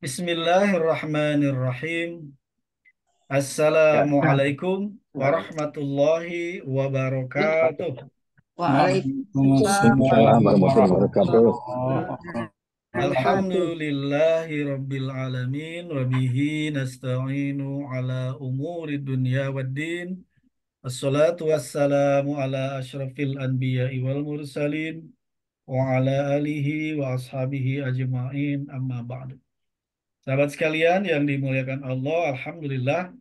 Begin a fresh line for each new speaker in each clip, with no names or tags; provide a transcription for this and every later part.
Bismillahirrahmanirrahim.
Ya.
Assalamualaikum warahmatullahi wabarakatuh.
Waalaikumsalam
Waalaikumsalam warahmatullahi wabarakatuh.
warahmatullahi wabarakatuh.
Alhamdulillahi rabbil alamin wa bihi nasta'inu ala umuri dunya waddin. Assalatu wassalamu ala asyrafil anbiya'i wal mursalin wa ala alihi wa ashabihi ajma'in amma ba'du. Sahabat sekalian yang dimuliakan Allah, alhamdulillah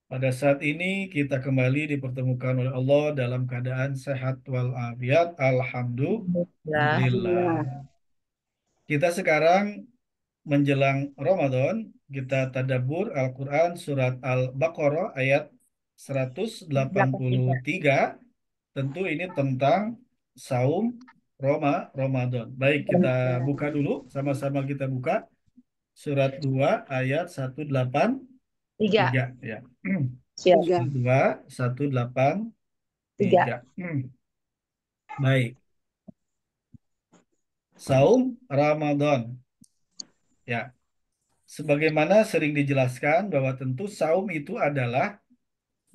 pada saat ini kita kembali dipertemukan oleh Allah dalam keadaan sehat walafiat.
Ya,
Alhamdulillah. Kita sekarang menjelang Ramadan, kita tadabbur Al-Quran surat Al-Baqarah ayat 183. Tentu ini tentang saum Ramadan. Baik, kita buka dulu, sama-sama kita buka surat 2 ayat 183
tiga.
ya.
Siap.
Surat 2 183.
Tiga.
Baik, saum Ramadan. Ya, sebagaimana sering dijelaskan bahwa tentu saum itu adalah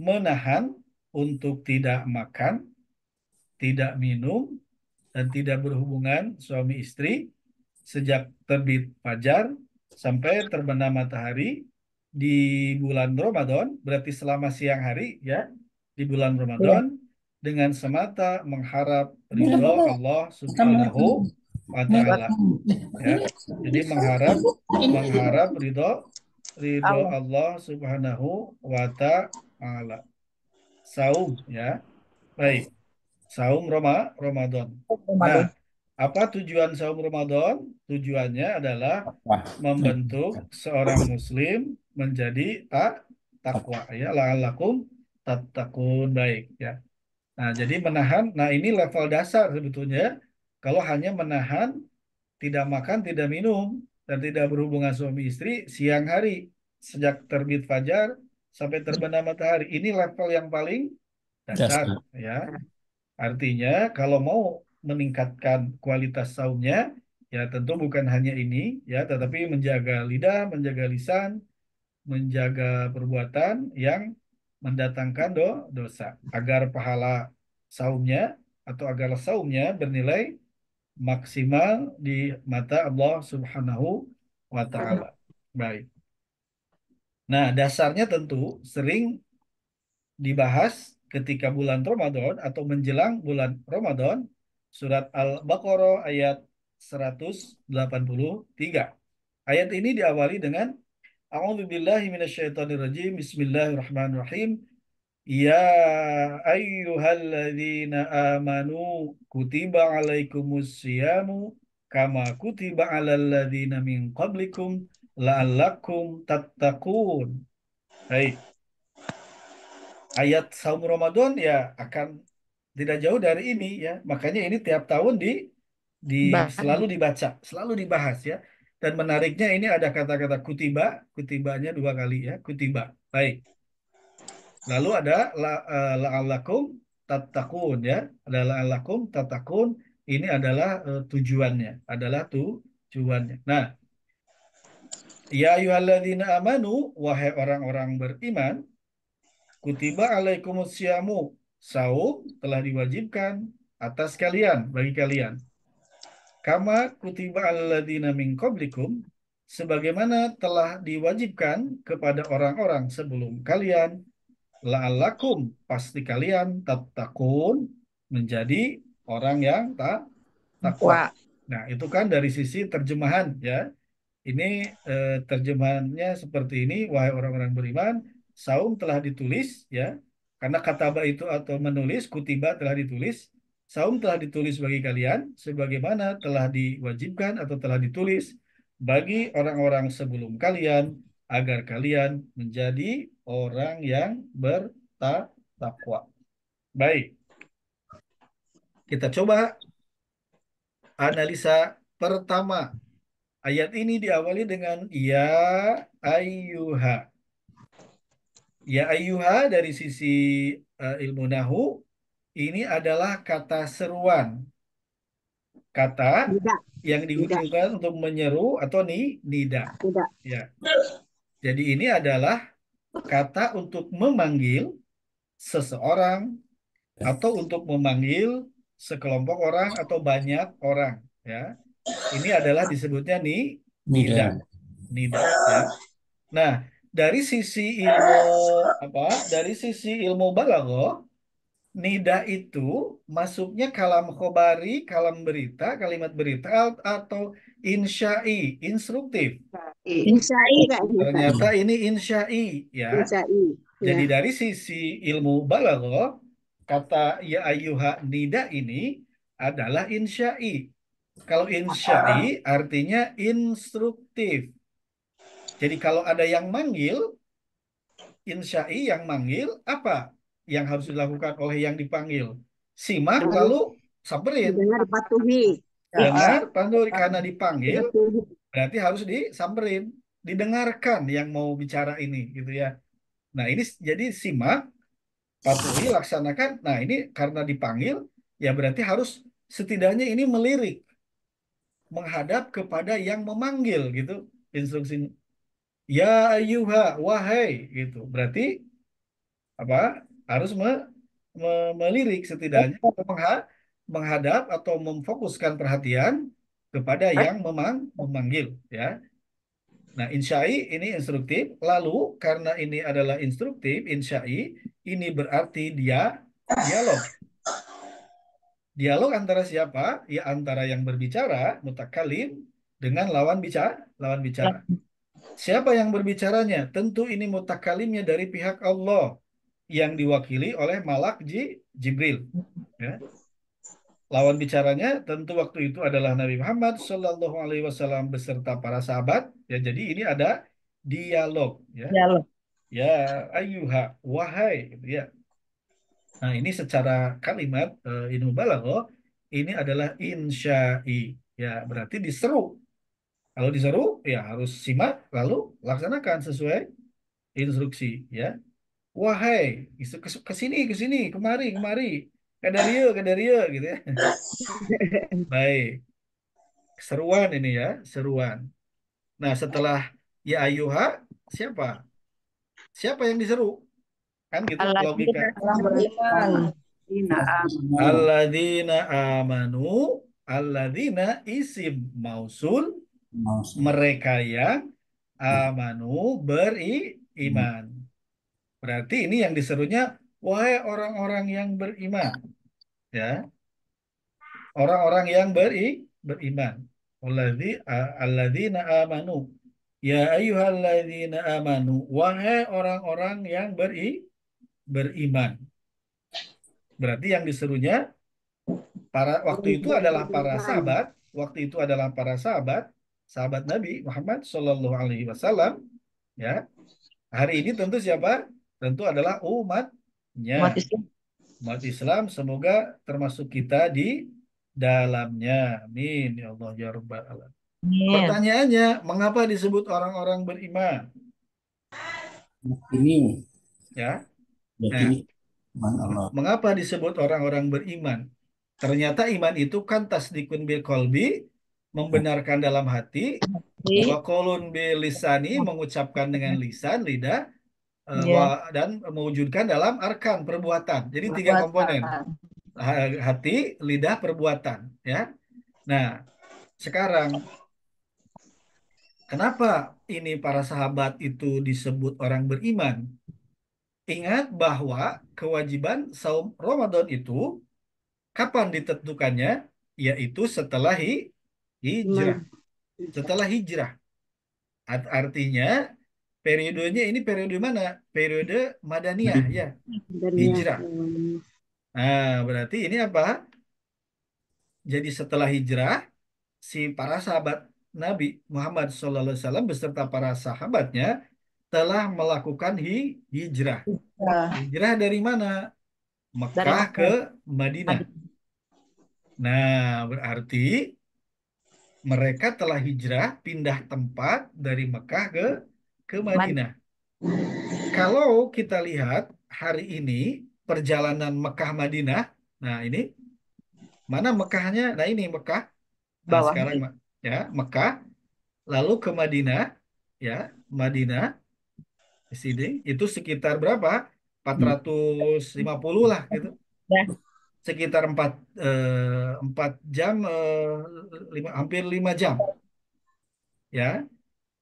menahan untuk tidak makan, tidak minum, dan tidak berhubungan suami istri sejak terbit fajar sampai terbenam matahari di bulan Ramadan, berarti selama siang hari ya, di bulan
Iya.
Ramadan dengan semata mengharap ridho Allah Subhanahu wa taala ya. Jadi mengharap mengharap ridho ridho
Allah.
Allah Subhanahu wa taala. Saum ya. Baik, saum Ramadan. Nah,
Ramadan.
apa tujuan saum Ramadan? Tujuannya adalah
Wah,
membentuk seorang muslim menjadi takwa ya, la'allakum tattaqun. Baik ya. Nah, jadi menahan, nah ini level dasar sebetulnya. Kalau hanya menahan tidak makan, tidak minum, dan tidak berhubungan suami istri siang hari sejak terbit fajar sampai terbenam matahari. Ini level yang paling dasar
dasar.
ya. Artinya kalau mau meningkatkan kualitas saumnya ya tentu bukan hanya ini ya, tetapi menjaga lidah, menjaga lisan, menjaga perbuatan yang mendatangkan dosa agar pahala saumnya atau agar saumnya bernilai maksimal di mata Allah Subhanahu wa taala. Baik. Nah, dasarnya tentu sering dibahas ketika bulan Ramadan atau menjelang bulan Ramadan, surat Al-Baqarah ayat 183. Ayat ini diawali dengan A'udzubillahi minasyaitonirrajim. Bismillahirrahmanirrahim. Ya ayyuhalladzina amanu kutiba alaikumus siyamu kama kutiba alal ladzina min qablikum la'allakum tattaqun. Baik, ayat saum Ramadan ya akan tidak jauh dari ini ya. Makanya ini tiap tahun di
Bah.
selalu dibahas ya. Dan menariknya ini ada kata-kata kutiba, kutibanya dua kali ya, kutiba. Baik. Lalu ada la'allakum tattaqun ya. Ada la'allakum tattaqun. Ini adalah tujuannya, adalah tujuannya. Nah, ya ayyuhalladzina amanu, wahai orang-orang beriman, kutiba alaikumusyamu, saum telah diwajibkan atas kalian, bagi kalian. Kama kutiba alladzina min qablikum, sebagaimana telah diwajibkan kepada orang-orang sebelum kalian. La'allakum, pasti kalian tattaqun, menjadi orang yang takwa.
Wah.
Nah, itu kan dari sisi terjemahan ya. Ini terjemahannya seperti ini, wahai orang-orang beriman, saum telah ditulis ya, karena kataba itu atau menulis, kutiba telah ditulis, saum telah ditulis bagi kalian, sebagaimana telah diwajibkan atau telah ditulis bagi orang-orang sebelum kalian, agar kalian menjadi orang yang bertakwa. Baik, kita coba analisa pertama. Ayat ini diawali dengan ya ayyuha. Ya ayyuha dari sisi ilmu nahu ini adalah kata seruan. kata
Tidak.
yang
Tidak.
digunakan untuk menyeru atau nida.
Tidak.
Ya. Jadi ini adalah kata untuk memanggil seseorang atau untuk memanggil sekelompok orang atau banyak orang. Ya. Ini adalah disebutnya nida.
Nida.
Nida. Ya. Nah, dari sisi ilmu apa? Dari sisi ilmu balaghah, nida itu masuknya kalam khobari, kalam berita, kalimat berita atau insya'i, instruktif.
Insai kayaknya Kak.
Ternyata ini insya'i, ya.
Insai.
Jadi
Ya.
dari sisi ilmu balaghah, kata ya ayyuha nida ini adalah insya'i. Kalau insya'i artinya instruktif. Jadi kalau ada yang manggil, insya'i yang manggil apa yang harus dilakukan oleh yang dipanggil? Simak lalu
Harus
samperin.
didengar dipatuhi.
Dengar, panggil karena dipanggil
Dipatuhi.
berarti harus disamperin, didengarkan yang mau bicara ini gitu ya. Nah, ini jadi simak, patuhi, laksanakan. Nah, ini karena dipanggil ya berarti harus setidaknya ini melirik, menghadap kepada yang memanggil gitu. Instruksi ya ayyuha wahai gitu. Berarti apa harus melirik setidaknya atau menghadap atau memfokuskan perhatian kepada yang memanggil ya. Nah, insya'i ini instruktif. Lalu karena ini adalah instruktif, insya'i ini berarti dia dialog. Dialog antara siapa? Ya antara yang berbicara, mutakalim, dengan lawan bicara. Siapa yang berbicaranya? Tentu ini mutakalimnya dari pihak Allah yang diwakili oleh Malak Jibril. Ya. Lawan bicaranya tentu waktu itu adalah Nabi Muhammad Shallallahu Alaihi Wasallam beserta para sahabat. Ya, jadi ini ada dialog. Ya,
Dialog.
ya ayyuha wahai. Gitu ya. Nah ini secara kalimat ilmu balaghah ini adalah insya'i. Ya berarti diseru. Kalau diseru ya harus simak lalu laksanakan sesuai instruksi. Ya. Wahai, ke sini, kemari, kemari. Ke Dario, gitu ya. Baik, seruan ini ya, seruan. Nah, setelah ya ayuha, siapa? Siapa yang diseru? Kan gitu logika.
Alladzina beriman.
Alladzina amanu, alladzina isim mausul, mereka yang amanu beriman. Berarti ini yang diserunya, wahai orang-orang yang beriman. Ya, orang-orang yang beriman. Alladzina amanu. Ya ayyuhalladzina amanu. Wahai orang-orang yang beriman. Berarti yang diserunya para waktu itu adalah para
Beriman.
sahabat. Waktu itu adalah para sahabat, sahabat Nabi Muhammad Shallallahu Alaihi Wasallam. Ya, hari ini tentu siapa? Tentu adalah umatnya.
Umat Islam.
Umat Islam semoga termasuk kita di dalamnya. Amin ya Allah ya Rabbal alamin.
Amin.
Pertanyaannya, mengapa disebut orang-orang beriman?
Ini
Ya.
berarti
Nah,
iman Allah.
mengapa disebut orang-orang beriman? Ternyata iman itu kan tasdikun bil kolbi, membenarkan dalam hati, wa
Jadi,
qaulun bil lisani, mengucapkan dengan lisan, lidah,
ya,
dan mewujudkan dalam arkan, perbuatan. Jadi tiga komponen.
perbuatan.
Hati, lidah, perbuatan. Ya. Nah, sekarang kenapa ini para sahabat itu disebut orang beriman? Ingat bahwa kewajiban saum Ramadan itu kapan ditentukannya? Yaitu setelah hijrah.
Iman.
Setelah hijrah. Artinya periodenya ini periode mana? Periode Madaniyah ya,
Dan ya,
hijrah. Nah, berarti ini apa? Jadi setelah hijrah si para sahabat Nabi Muhammad SAW beserta para sahabatnya telah melakukan hijrah.
ya,
Hijrah dari mana?
dari
Mekah ke
Mekah.
Madinah. Nah, berarti mereka telah hijrah pindah tempat dari Mekah ke Madinah. Kalau kita lihat hari ini perjalanan Mekah Madinah, nah ini mana Mekahnya? Nah ini Mekah. Nah,
Bawah.
sekarang ya Mekah, lalu ke Madinah, ya Madinah di sini itu sekitar berapa? Empat
Hmm.
ratus lima puluh lah gitu.
Ya.
Sekitar 4 jam, hampir 5 jam, ya.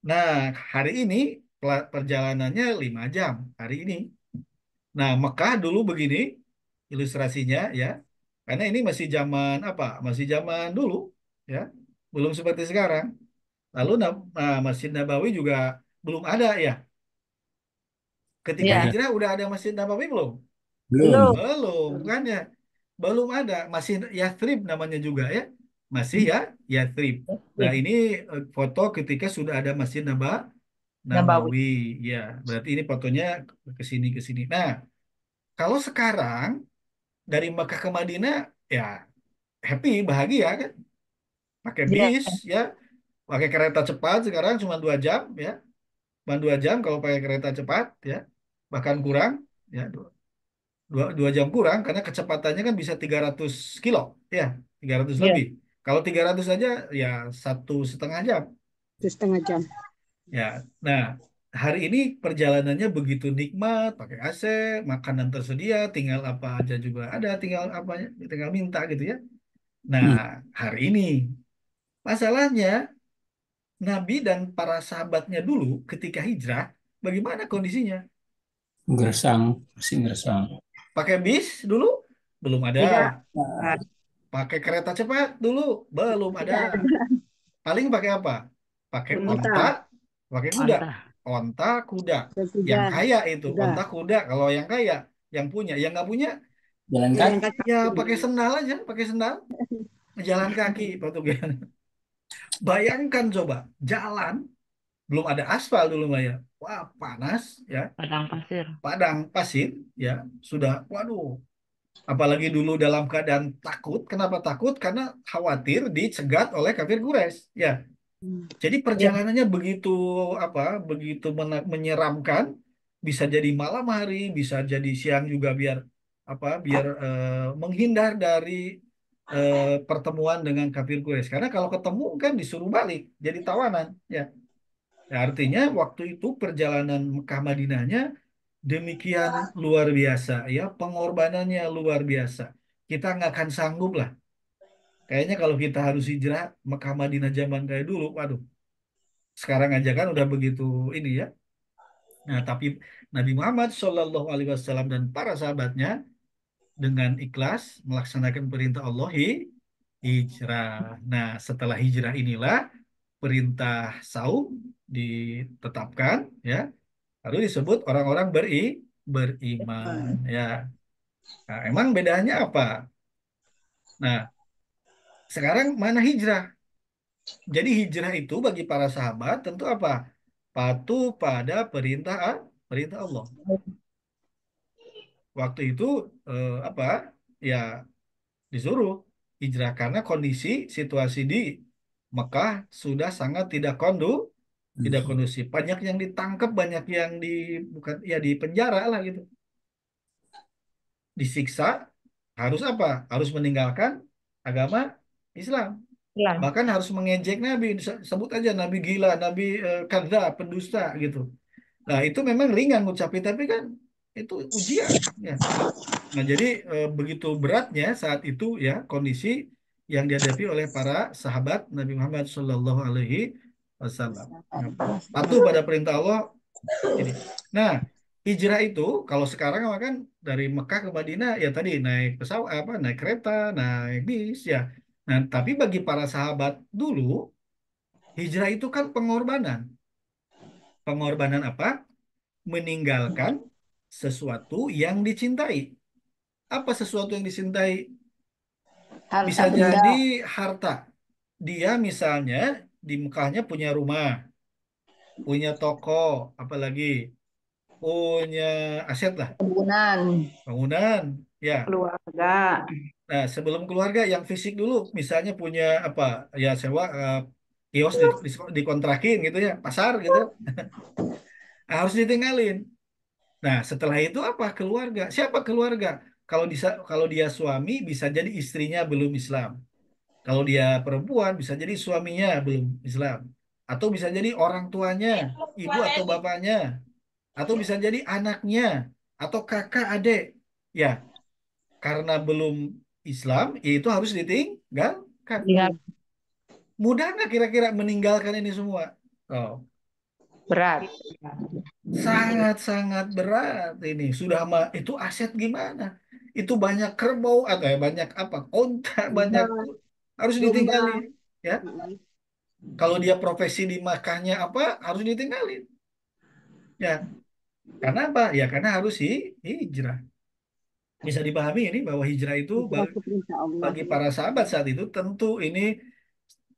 Nah, hari ini perjalanannya 5 jam hari ini. Nah, Mekah dulu begini ilustrasinya, ya. Karena ini masih zaman apa? Masih zaman dulu, ya. Belum seperti sekarang. Lalu Masjid Nabawi juga belum ada, ya. Ketika
Ya.
Ya,
hijrah udah ada Masjid Nabawi belum?
Belum.
belum.
Belum, kan ya. Belum ada. Masih Yathrib namanya juga, ya. Masih ya Yathrib. Nah,
Ih,
ini foto ketika sudah ada Masjid
Nabawi.
Nabawi. Ya, berarti ini fotonya ke sini. Nah, kalau sekarang dari Mekah ke Madinah, ya happy, bahagia kan? Pakai
Ya.
bis, ya, pakai kereta cepat sekarang cuma 2 jam, ya, cuma 2 jam kalau pakai kereta cepat, ya, bahkan kurang, ya, dua jam kurang karena kecepatannya kan bisa 300 kilo, ya, 300
Ya.
lebih. Kalau 300 saja, ya 1,5 jam,
Itu setengah jam.
ya. Nah, hari ini perjalanannya begitu nikmat, pakai AC, makanan tersedia, tinggal apa aja juga ada, tinggal minta gitu, ya. Nah,
Hmm.
hari ini masalahnya Nabi dan para sahabatnya dulu ketika hijrah, bagaimana kondisinya?
Gersang, masih gersang.
Pakai bis dulu? Belum ada.
Tidak.
Nah,
Ah,
Pakai kereta cepat dulu? Belum ada.
tidak ada.
Paling pakai apa? Pakai onta,
Unta.
pakai kuda.
Mantap.
Onta, kuda. Yang
Kuda.
kaya itu, onta,
Kuda.
kuda. Kalau yang kaya, yang punya. Yang nggak punya,
jalan
Jalan
kaki.
kaki.
ya pakai sendal aja, pakai sendal. Jalan kaki, Portugal. Bayangkan coba, jalan, belum ada aspal dulu, Maya. Wah, panas, ya.
Padang pasir.
Padang pasir, ya, sudah, waduh, apalagi dulu dalam keadaan takut. Kenapa takut? Karena khawatir dicegat oleh kafir Quraisy, ya. Jadi
Ya.
perjalanannya begitu apa, begitu menyeramkan. Bisa jadi malam hari, bisa jadi siang juga, biar menghindar dari pertemuan dengan kafir Quraisy. Karena kalau ketemu kan disuruh balik jadi tawanan, ya. Ya, artinya waktu itu perjalanan Mekah Madinahnya demikian luar biasa, ya, pengorbanannya luar biasa. Kita nggak akan sanggup lah. Kayaknya kalau kita harus hijrah Mekah Madinah zaman kayak dulu, waduh, sekarang aja kan udah begitu ini, ya. Nah, tapi Nabi Muhammad Shallallahu Alaihi Wasallam dan para sahabatnya dengan ikhlas melaksanakan perintah Allah, hijrah. Nah, setelah hijrah inilah perintah saum ditetapkan, ya. Lalu disebut orang-orang beriman, ya. Nah, emang bedanya apa? Nah, sekarang mana hijrah? Jadi hijrah itu bagi para sahabat tentu apa? Patuh pada perintah Allah. Waktu itu apa? Ya, disuruh hijrah karena kondisi situasi di Mekah sudah sangat tidak kondusif. Banyak yang ditangkap, banyak yang bukan ya di penjara lah gitu. Disiksa, harus apa? Harus meninggalkan agama Islam.
Hilang.
Bahkan harus mengejek Nabi, sebut aja Nabi gila, Nabi kadzab, pendusta gitu. Nah, itu memang ringan ngucapin, tapi kan itu ujian, ya. Nah, jadi begitu beratnya saat itu, ya, kondisi yang dihadapi oleh para sahabat Nabi Muhammad Shallallahu Alaihi Wasallam. Nah, patuh pada perintah Allah ini. Nah, hijrah itu kalau sekarang kan dari Mekah ke Madinah, ya tadi naik pesawat, apa, naik kereta, naik bis, ya. Nah, tapi bagi para sahabat dulu, hijrah itu kan pengorbanan. Pengorbanan apa? Meninggalkan sesuatu yang dicintai. Apa sesuatu yang dicintai? Bisa
Harta benda.
jadi harta. Dia misalnya di Mekahnya punya rumah, punya toko, apalagi punya aset lah,
Kebunan.
bangunan, ya.
Keluarga.
Nah, sebelum keluarga yang fisik dulu, misalnya punya apa, ya, sewa kios dikontrakin gitu, ya, pasar gitu, harus ditinggalin. Nah, setelah itu apa? Keluarga. Siapa keluarga? Kalau dia suami, bisa jadi istrinya belum Islam. Kalau dia perempuan bisa jadi suaminya belum Islam, atau bisa jadi orang tuanya, ibu atau bapaknya, atau bisa jadi anaknya, atau kakak adik. Ya, karena belum Islam, itu harus ditinggalkan.
Tinggal
Mudah nggak kira-kira meninggalkan ini semua? Oh,
berat.
sangat-sangat berat ini. Sudah itu aset gimana? Itu banyak kerbau atau banyak apa? Onta banyak
Domba,
harus
domba.
ditinggalin. Ya,
Mm-mm.
kalau dia profesi di Makkahnya apa harus ditinggalin. Ya, karena apa? Ya karena harus hijrah. Bisa dipahami ini bahwa hijrah itu
Hijrah ke perintah Allah.
bagi para sahabat saat itu tentu ini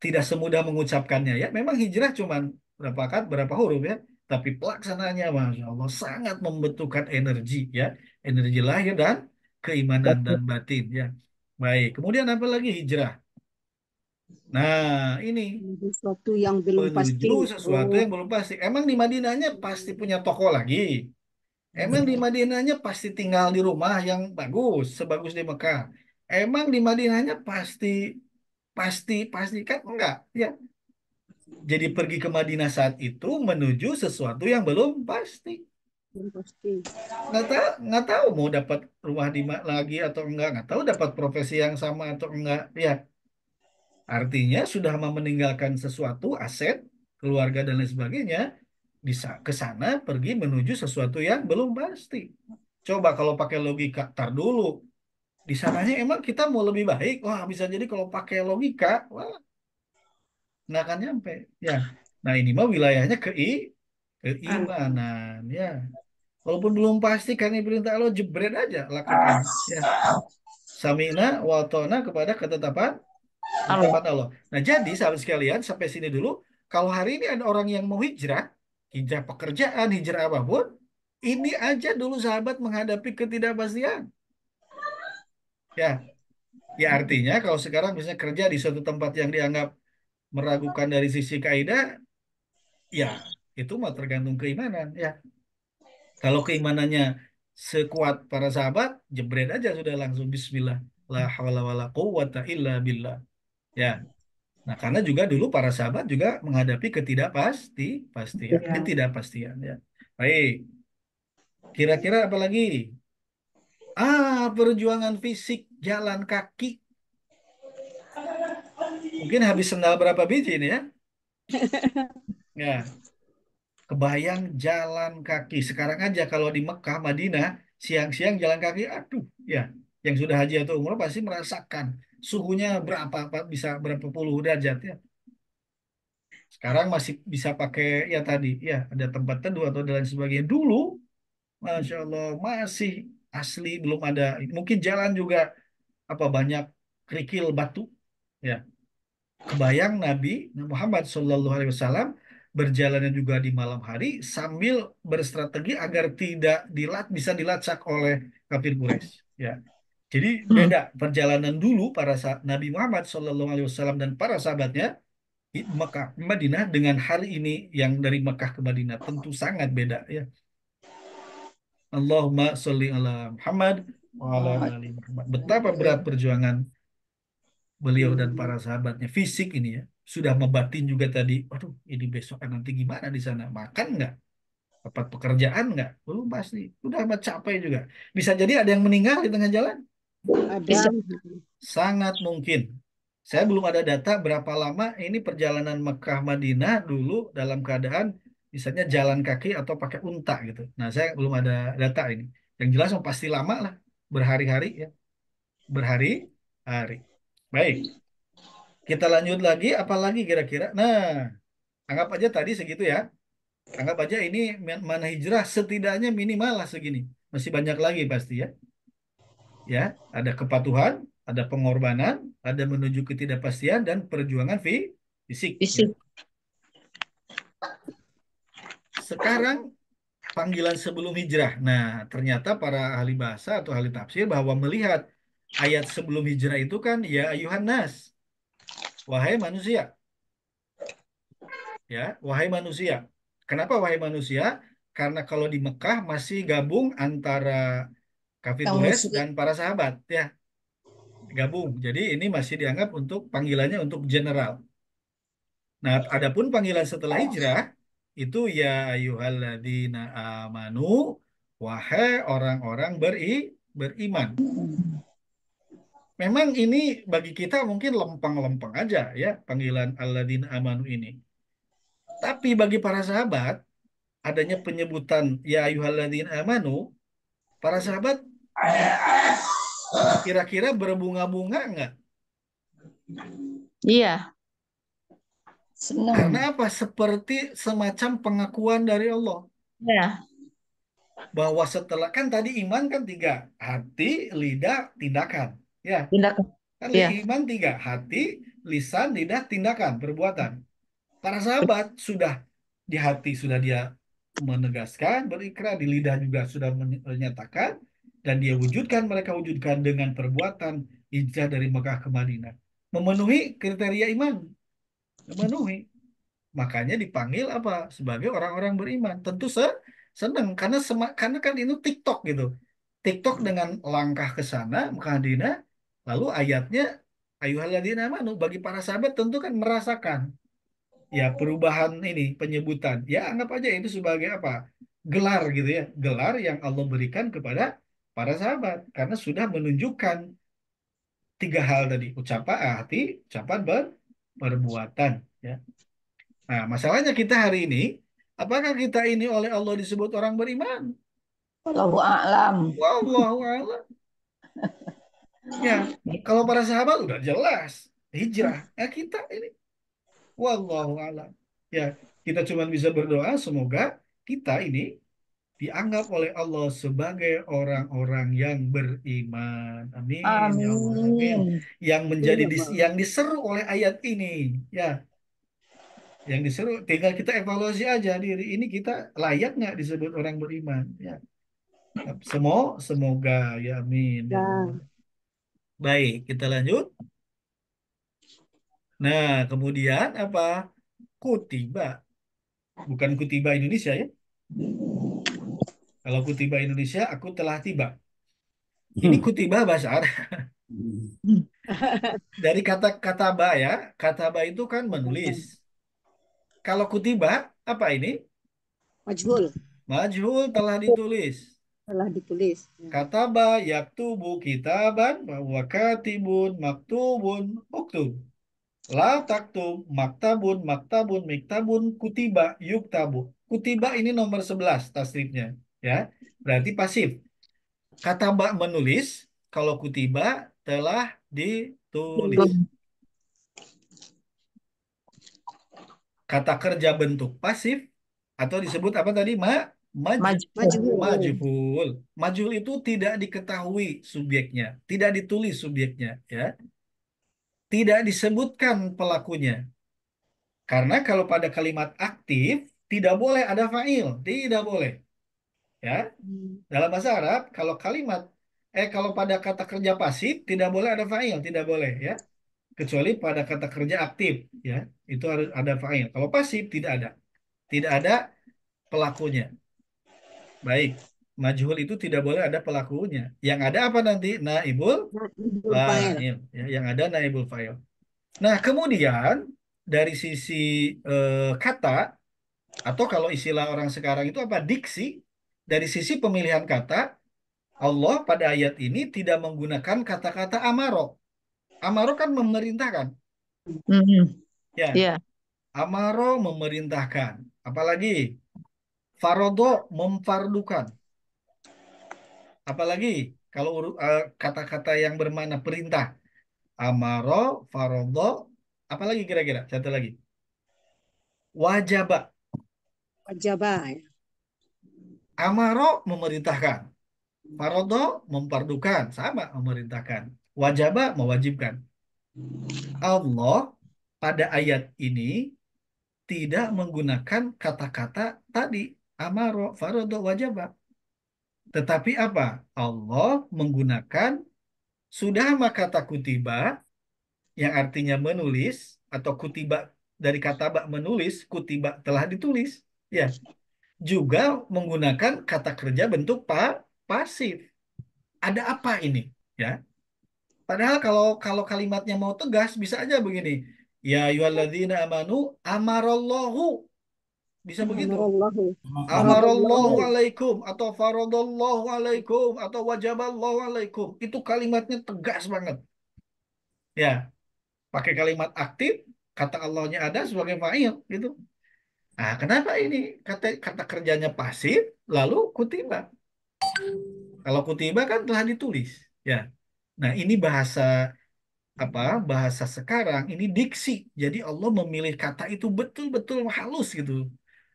tidak semudah mengucapkannya ya. Memang hijrah cuman berapa kata, berapa huruf ya. Tapi pelaksanaannya, Masya Allah, sangat membutuhkan energi ya. Energi lahir dan keimanan dan batin ya. Baik, kemudian apa lagi hijrah? Nah, ini
Sesuatu yang belum
menuju
pasti.
sesuatu
Oh,
yang belum pasti. Emang di Madinahnya pasti punya toko lagi. Emang di Madinahnya pasti tinggal di rumah yang bagus, sebagus di Mekah. Emang di Madinahnya pasti pasti pasti kan enggak ya. Jadi pergi ke Madinah saat itu menuju sesuatu yang belum pasti.
belum pasti.
Nggak tahu mau dapat rumah lagi atau enggak. Nggak tahu dapat profesi yang sama atau enggak. Ya, artinya sudah mau meninggalkan sesuatu, aset, keluarga dan lain sebagainya, bisa ke sana pergi menuju sesuatu yang belum pasti. Coba kalau pakai logika, tar dulu. Di sananya emang kita mau lebih baik? Wah, bisa jadi kalau pakai logika, wah, nggak akan nyampe. Ya, nah ini mah wilayahnya keimanan. Ya, walaupun belum pasti karena perintah Allah jebret aja lakukan. Ya, sami'na wa ta'na kepada ketetapan
Allah.
ketetapan Allah. Nah, jadi sahabat sekalian sampai sini dulu. Kalau hari ini ada orang yang mau hijrah, hijrah pekerjaan, hijrah apapun, ini aja dulu sahabat menghadapi ketidakpastian. Ya, ya artinya kalau sekarang misalnya kerja di suatu tempat yang dianggap meragukan dari sisi kaidah, ya itu mah tergantung keimanan. Ya, kalau keimanannya sekuat para sahabat, jebret aja sudah langsung Bismillah. La hawla wala quwwata illa billah. Ya, nah karena juga dulu para sahabat juga menghadapi pastian,
Ya.
ketidakpastian. Ya, baik. Kira-kira apa lagi? Perjuangan fisik jalan kaki. Mungkin habis sendal berapa biji ini ya? Ya, kebayang jalan kaki. Sekarang aja kalau di Mekah, Madinah, siang-siang jalan kaki, aduh, ya. Yang sudah haji atau umroh pasti merasakan suhunya berapa, bisa berapa puluh derajat ya. Sekarang masih bisa pakai ya tadi, ya ada tempat teduh atau dan sebagainya. Dulu, Masya Allah, masih asli belum ada. Mungkin jalan juga apa banyak kerikil batu, ya. Kebayang Nabi Muhammad SAW berjalannya juga di malam hari sambil berstrategi agar tidak bisa dilacak oleh kafir Quraisy. Ya, jadi
Hmm.
beda perjalanan dulu para Nabi Muhammad SAW dan para sahabatnya di Mekah, Madinah dengan hari ini yang dari Mekah ke Madinah tentu sangat beda ya. Allahumma sholli ala Muhammad wa ala ali Muhammad. Betapa berat perjuangan beliau dan para sahabatnya fisik ini ya sudah membatin juga tadi waduh ini besok nanti gimana di sana makan nggak dapat pekerjaan nggak belum pasti udah amat capek juga bisa jadi ada yang meninggal di tengah jalan
Ada.
Bisa.
sangat mungkin saya belum ada data berapa lama ini perjalanan Mekah Madinah dulu dalam keadaan misalnya jalan kaki atau pakai unta gitu nah saya belum ada data ini yang jelas pasti lama lah berhari-hari ya berhari-hari baik. Kita lanjut lagi, apalagi kira-kira? Nah, anggap aja tadi segitu ya. Anggap aja ini mana hijrah setidaknya minimal lah segini. Masih banyak lagi pasti ya. Ya, ada kepatuhan, ada pengorbanan, ada menuju ketidakpastian dan perjuangan fisik. Ya.
Fisik.
Sekarang panggilan sebelum hijrah. Nah, ternyata para ahli bahasa atau ahli tafsir bahwa melihat ayat sebelum hijrah itu kan ya ayuhan nas, wahai manusia. Ya, wahai manusia. Kenapa wahai manusia? Karena kalau di Mekah masih gabung antara kafir
Yang
Quraisy
musyrik.
dan para sahabat, ya. gabung. Jadi ini masih dianggap untuk panggilannya untuk general. Nah, adapun panggilan setelah hijrah itu ya ayyuhalladzina amanu, wahai orang-orang beriman. Memang ini bagi kita mungkin lempeng-lempeng aja ya panggilan alladzina amanu ini. Tapi bagi para sahabat adanya penyebutan ya ayyuhalladzina amanu, para sahabat kira-kira berbunga-bunga nggak?
Iya,
Karena
Senang.
apa? Seperti semacam pengakuan dari Allah
iya,
bahwa setelah kan tadi iman kan tiga, hati, lidah, tindakan. Ya,
tindak,
kan
iya,
iman tiga, hati, lisan, lidah, tindakan, perbuatan. Para sahabat sudah di hati sudah dia menegaskan, berikrar, di lidah juga sudah menyatakan, dan dia wujudkan, mereka wujudkan dengan perbuatan hijrah dari Mekah ke Madinah. Memenuhi kriteria iman, memenuhi. Makanya dipanggil apa? Sebagai orang-orang beriman. Tentu senang karena karena kan itu TikTok gitu. TikTok dengan langkah ke sana, Madinah, lalu ayatnya ayyuhalladzina amanu bagi para sahabat tentu kan merasakan ya perubahan ini penyebutan. Ya anggap aja itu sebagai apa? Gelar gitu ya. Gelar yang Allah berikan kepada para sahabat karena sudah menunjukkan tiga hal tadi, ucapan hati, ucapan perbuatan ya. Nah, masalahnya kita hari ini, apakah kita ini oleh Allah disebut orang beriman?
Wallahu a'lam.
Wallahu a'lam. Ya, kalau para sahabat udah jelas hijrah. Ya kita ini wallahu a'lam. Ya, kita cuma bisa berdoa semoga kita ini dianggap oleh Allah sebagai orang-orang yang beriman. Amin ya Allah. Amin.
Amin.
Yang menjadi
Ya, Bang.
yang diseru oleh ayat ini. Ya, yang diseru tinggal kita evaluasi aja diri ini kita layak nggak disebut orang beriman. Ya. Semoga ya amin ya Allah.
Ya,
Baik, kita lanjut. Nah, kemudian apa? Kutiba. Bukan kutiba Indonesia ya. Kalau kutiba Indonesia, aku telah tiba. Ini kutiba bahasa Arab. Dari kata kataba ya. Kataba itu kan menulis. Kalau kutiba, apa ini?
majhul
Majhul telah ditulis.
telah ditulis. Ya.
Kataba yaktubu kitaban bahwa katibun maktubun uktub. La taktub maktabun maktabun miktabun kutiba yuktabu. Kutiba ini nomor 11 tasrifnya ya. Berarti pasif. Kata bak menulis, kalau kutiba telah ditulis. Kata kerja bentuk pasif atau disebut apa tadi? Maj,
maju.
Majhul.
majhul. Majhul itu tidak diketahui subjeknya, tidak ditulis subjeknya ya. Tidak disebutkan pelakunya. Karena kalau pada kalimat aktif tidak boleh ada fa'il, tidak boleh. Ya, dalam bahasa Arab kalau pada kata kerja pasif tidak boleh ada fa'il, tidak boleh ya. Kecuali pada kata kerja aktif ya. Itu harus ada fa'il. Kalau pasif tidak ada. Tidak ada pelakunya. Baik. Majhul itu tidak boleh ada pelakunya. Yang ada apa nanti? Naibul
Naibul fa'il.
fa'il. Ya, yang ada naibul fa'il. Nah, kemudian dari sisi kata atau kalau istilah orang sekarang itu apa? Diksi. Dari sisi pemilihan kata, Allah pada ayat ini tidak menggunakan kata-kata amaro. Amaro kan memerintahkan.
Mhm.
Ya,
Iya,
amaro memerintahkan. Apalagi farodo memfardukan. Apalagi kalau kata-kata yang bermakna perintah. Amaro, farodo, apalagi kira-kira? Satu lagi. Wajaba.
Wajabah. Ya.
Amaro memerintahkan. Farodo memfardukan. Sama memerintahkan. Wajaba mewajibkan. Allah pada ayat ini tidak menggunakan kata-kata tadi amaro, farodo, wajaba. Tetapi apa? Allah menggunakan sudah kata kutiba yang artinya menulis atau kutiba dari kata bak menulis, kutiba telah ditulis. Ya, juga menggunakan kata kerja bentuk pasif. Ada apa ini? Ya, Padahal kalau kalau kalimatnya mau tegas bisa aja begini. Ya ayyuhalladzina amanu amarallahu. Bisa begitu.
Amarallahu.
Amarallahu
Faradallahu.
alaikum atau faradallahu alaikum atau wajaballahu alaikum. Itu kalimatnya tegas banget. Ya, pakai kalimat aktif, kata Allahnya ada sebagai fa'il gitu. Nah, kenapa ini kata kata kerjanya pasif lalu kutiba? Kalau kutiba kan telah ditulis, ya. Nah, ini bahasa apa? Bahasa sekarang ini diksi. Jadi Allah memilih kata itu betul-betul halus gitu.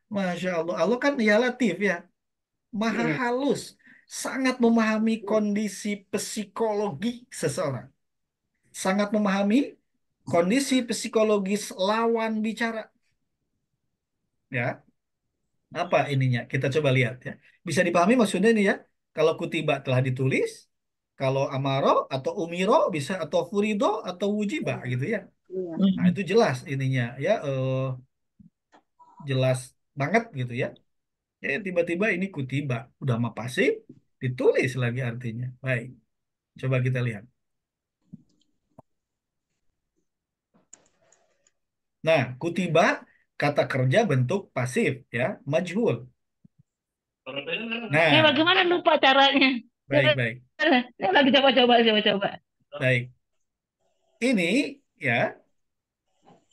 Masya Allah. Allah kan ya latif ya. Maha
Iya.
halus, sangat memahami kondisi psikologi seseorang, sangat memahami kondisi psikologis lawan bicara. Ya, apa ininya? Kita coba lihat ya. Bisa dipahami maksudnya ini ya. Kalau kutiba telah ditulis, kalau amaro atau umiro bisa atau furido atau wujiba gitu ya.
Iya.
Nah
Mm-mm.
itu jelas ininya ya, jelas banget gitu ya. Tiba-tiba ini kutiba, udah mah pasif, ditulis lagi artinya. Baik, coba kita lihat. Nah, kutiba kata kerja bentuk pasif ya, majhul. Nah,
Bagaimana lupa caranya?
baik-baik.
Saya lagi coba-coba.
Baik. Ini ya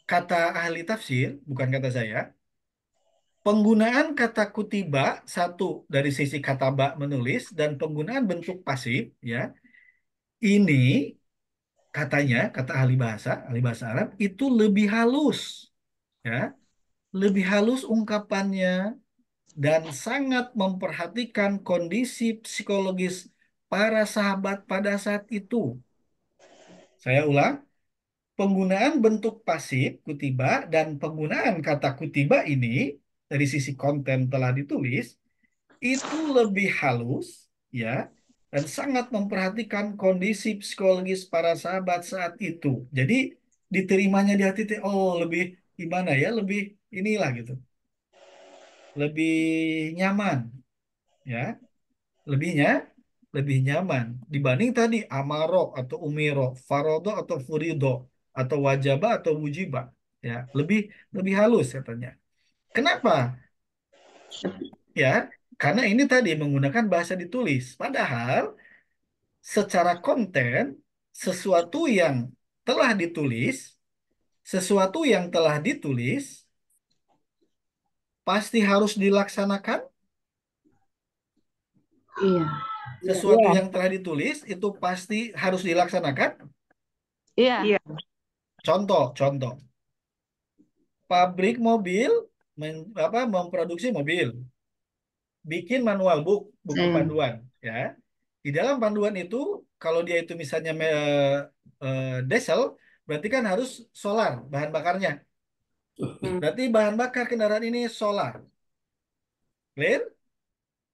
kata ahli tafsir, bukan kata saya. Penggunaan kata kutiba satu dari sisi kata ba menulis dan penggunaan bentuk pasif ya. Ini katanya kata ahli bahasa Arab itu lebih halus ya, lebih halus ungkapannya dan sangat memperhatikan kondisi psikologis para sahabat pada saat itu. Saya ulang, penggunaan bentuk pasif kutiba dan penggunaan kata kutiba ini dari sisi konten telah ditulis itu lebih halus ya dan sangat memperhatikan kondisi psikologis para sahabat saat itu. Jadi diterimanya di hati oh lebih gimana ya, lebih inilah gitu. Lebih nyaman ya. Lebihnya lebih nyaman dibanding tadi amaro atau umiro, farodo atau furido atau wajaba atau wujiba ya, lebih lebih halus katanya. Kenapa? Ya, karena ini tadi menggunakan bahasa ditulis. Padahal secara konten sesuatu yang telah ditulis, sesuatu yang telah ditulis pasti harus dilaksanakan.
Iya. Iya.
Sesuatu yang telah ditulis itu pasti harus dilaksanakan.
Iya.
Iya.
Contoh, pabrik mobil memproduksi mobil, bikin manual book, buku panduan, ya. Di dalam panduan itu, kalau dia itu misalnya diesel, berarti kan harus solar bahan bakarnya. Berarti bahan bakar kendaraan ini solar. Clear?